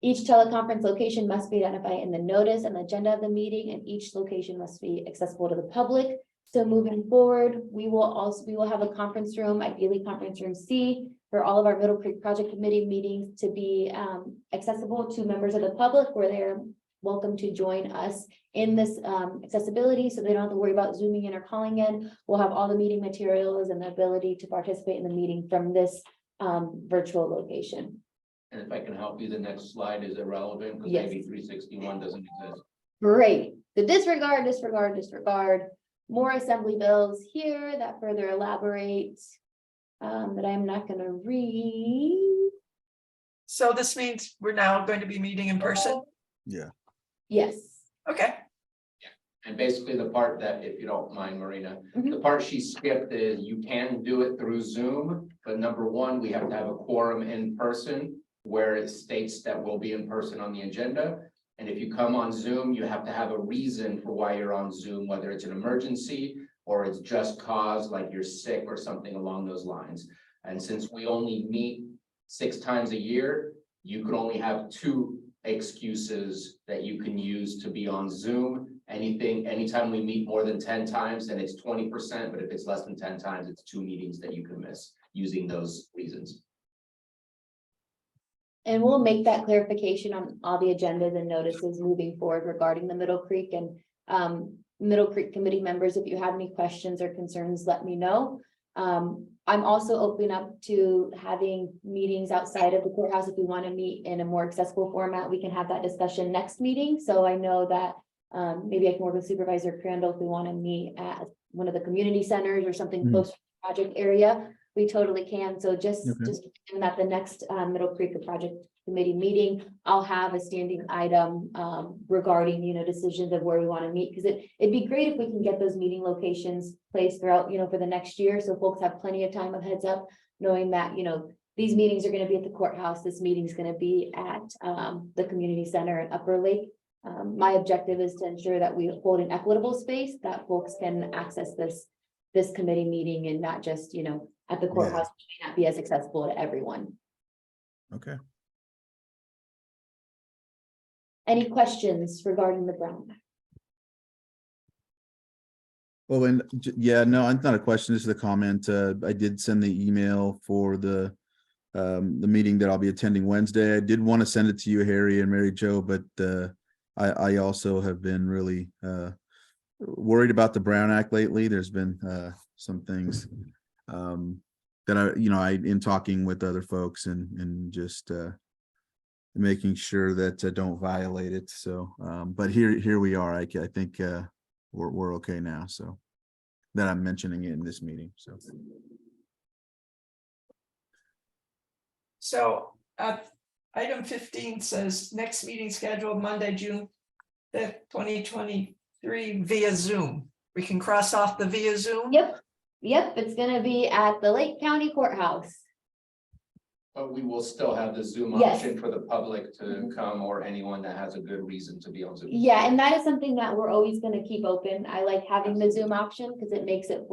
Each teleconference location must be identified in the notice and the agenda of the meeting, and each location must be accessible to the public. So moving forward, we will have a conference room, ideally conference room C, for all of our Middle Creek Project Committee meetings to be accessible to members of the public, where they're welcome to join us in this accessibility, so they don't have to worry about zooming in or calling in. We'll have all the meeting materials and the ability to participate in the meeting from this virtual location. And if I can help you, the next slide is irrelevant because Yes. AB 361 doesn't exist. Great. The disregard. More assembly bills here that further elaborate, that I'm not going to read. So this means we're now going to be meeting in person? Yeah. Yes. Okay, And basically the part that, if you don't mind, Marina, Mhm. the part she skipped is you can do it through Zoom, but number one, we have to have a quorum in person where it states that we'll be in person on the agenda. And if you come on Zoom, you have to have a reason for why you're on Zoom, whether it's an emergency or it's just cause, like you're sick or something along those lines. And since we only meet 6 times a year, you could only have 2 excuses that you can use to be on Zoom. Anytime we meet more than 10 times, then it's 20%, but if it's less than 10 times, it's 2 meetings that you can miss using those reasons. And we'll make that clarification on all the agendas and notices moving forward regarding the Middle Creek and Middle Creek committee members. If you have any questions or concerns, let me know. I'm also open up to having meetings outside of the courthouse. If we want to meet in a more accessible format, we can have that discussion next meeting. So I know that maybe I can work with Supervisor Crandall if we want to meet at one of the community centers or something close to the project area. we totally can. So just at the next Middle Creek Project Committee meeting, I'll have a standing item regarding, decisions of where we want to meet. Because it'd be great if we can get those meeting locations placed throughout, for the next year. So folks have plenty of time of heads up, knowing that, these meetings are going to be at the courthouse. This meeting is going to be at the community center in Upper Lake. My objective is to ensure that we hold an equitable space that folks can access this committee meeting and not just, at the courthouse, which may not be as accessible to everyone. Okay. Any questions regarding the Brown Act? Well, and yeah, no, it's not a question. This is a comment. I did send the email for the meeting that I'll be attending Wednesday. I did want to send it to you, Harry and Mary Jo, but I also have been really worried about the Brown Act lately. There's been some things that I in talking with other folks and just making sure that I don't violate it. So, but here we are. I think we're okay now. So that I'm mentioning it in this meeting. So item 15 says next meeting scheduled Monday, June 5th, 2023 via Zoom. We can cross off the via Zoom. Yep, it's gonna be at the Lake County Courthouse. But we will still have the Zoom Yes. option for the public to come, or anyone that has a good reason to be on Zoom. Yeah, and that is something that we're always gonna keep open. I like having the Zoom option because it makes it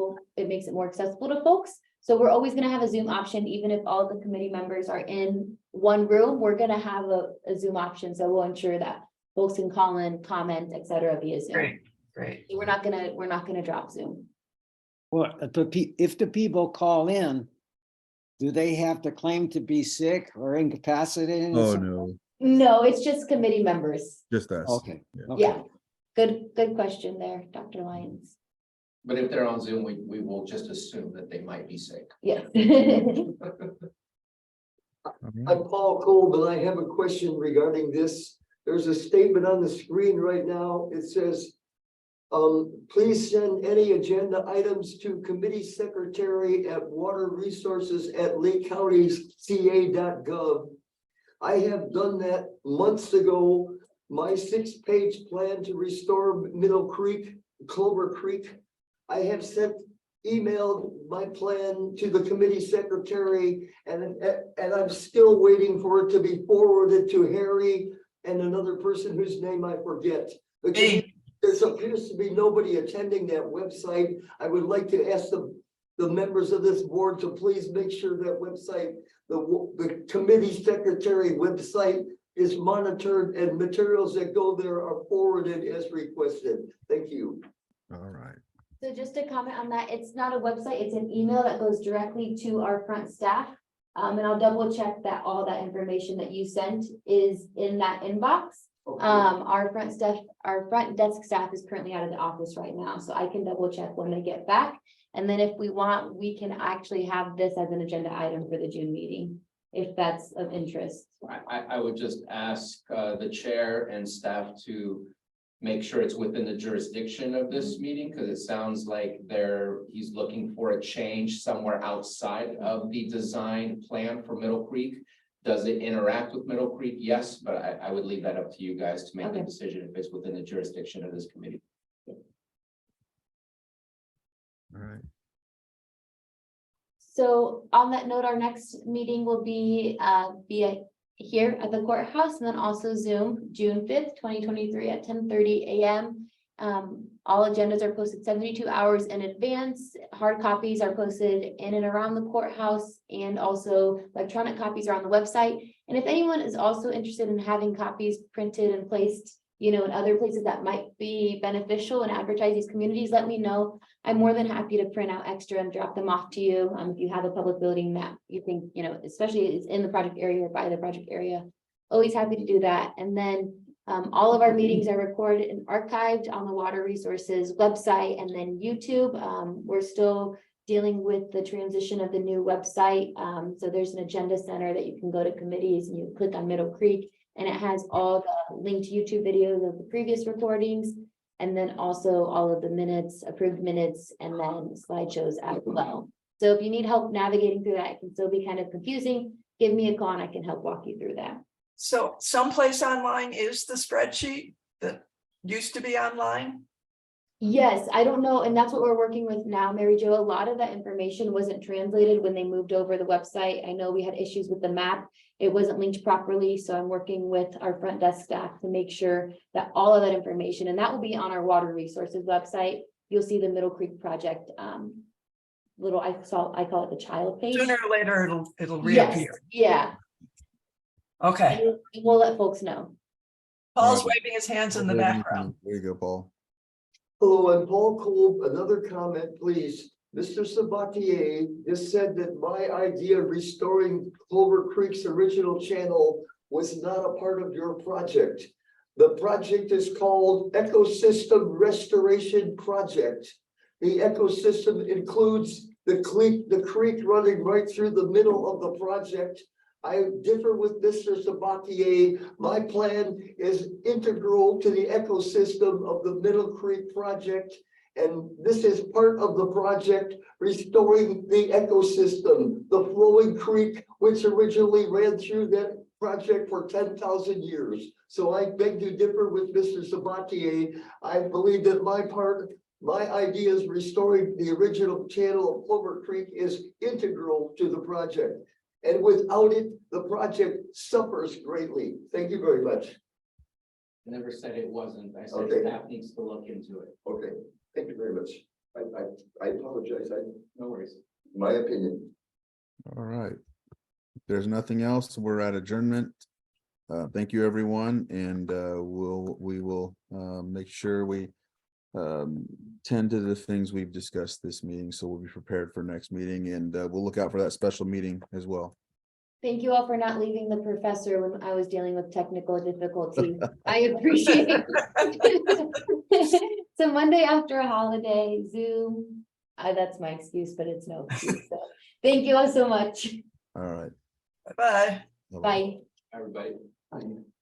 more accessible to folks. So we're always gonna have a Zoom option, even if all the committee members are in one room, we're gonna have a Zoom option. So we'll ensure that folks can call in, comment, et cetera, via Zoom. Great. We're not gonna drop Zoom. Well, if the people call in, do they have to claim to be sick or incapacitated? in Oh, some- no, No, it's just committee members. just us. Okay. Yeah. Okay. Yeah, good question there, Dr. Lyons. But if they're on Zoom, we will just assume that they might be sick. Yes. I'm Paul Kolb, and I have a question regarding this. There's a statement on the screen right now. It says, please send any agenda items to committee secretary at waterresources@lakecountyca.gov. I have done that months ago. My 6-page plan to restore Clover Creek. I have emailed my plan to the committee secretary, and I'm still waiting for it to be forwarded to Harry and another person whose name I forget. There appears to be nobody attending that website. I would like to ask the members of this board to please make sure that website, the committee secretary website, is monitored and materials that go there are forwarded as requested. Thank you. All right. So just to comment on that, it's not a website, it's an email that goes directly to our front staff. And I'll double check that all that information that you sent is in that inbox. Our front desk staff is currently out of the office right now, so I can double check when they get back. And then if we want, we can actually have this as an agenda item for the June meeting, if that's of interest. I would just ask the chair and staff to make sure it's within the jurisdiction of this meeting, because it sounds like he's looking for a change somewhere outside of the design plan for Middle Creek. Does it interact with Middle Creek? Yes, but I would leave that up to you guys to make the Okay. decision if it's within the jurisdiction of this committee. All right. So on that note, our next meeting will be via here at the courthouse, and then also Zoom, June 5th, 2023 at 10:30 a.m. All agendas are posted 72 hours in advance. Hard copies are posted in and around the courthouse, and also electronic copies are on the website. And if anyone is also interested in having copies printed and placed, in other places that might be beneficial and advertise these communities, let me know. I'm more than happy to print out extra and drop them off to you. If you have a public building that you think, especially it's in the project area or by the project area, always happy to do that. And then all of our meetings are recorded and archived on the Water Resources website and then YouTube. We're still dealing with the transition of the new website. So there's an agenda center that you can go to committees and you click on Middle Creek, and it has all the linked YouTube videos of the previous recordings, and then also all of the minutes, approved minutes, and then slideshows as well. So if you need help navigating through that, it can still be kind of confusing, give me a call and I can help walk you through that. So someplace online is the spreadsheet that used to be online? Yes, I don't know, and that's what we're working with now, Mary Jo. A lot of that information wasn't translated when they moved over the website. I know we had issues with the map. It wasn't linked properly, so I'm working with our front desk staff to make sure that all of that information, and that will be on our water resources website. You'll see the Middle Creek project, little, I call it the child page. Sooner or later, it'll Yes, reappear. yeah, Okay, and we'll let folks know. Paul's Alright. waving his hands in the There background. you go, Paul. Hello, I'm Paul Kolb. Another comment, please. Mr. Sabatier just said that my idea of restoring Clover Creek's original channel was not a part of your project. The project is called Ecosystem Restoration Project. The ecosystem includes the creek running right through the middle of the project. I differ with Mr. Sabatier. My plan is integral to the ecosystem of the Middle Creek project. And this is part of the project restoring the ecosystem, the flowing creek, which originally ran through that project for 10,000 years. So I beg to differ with Mr. Sabatier. I believe that my idea is restoring the original channel of Clover Creek is integral to the project. And without it, the project suffers greatly. Thank you very much. I never said it wasn't. I said Okay. staff needs to look into it. Okay, thank you very much. I apologize. No worries. My opinion. All right. If there's nothing else, we're at adjournment. Thank you, everyone, and we will make sure we tend to the things we've discussed this meeting, so we'll be prepared for next meeting, and we'll look out for that special meeting as well. Thank you all for not leaving the professor when I was dealing with technical difficulties. I appreciate it. So Monday after a holiday, Zoom, that's my excuse, but it's no excuse. So thank you all so much. All right. Bye-bye. Bye-bye. Bye. Everybody.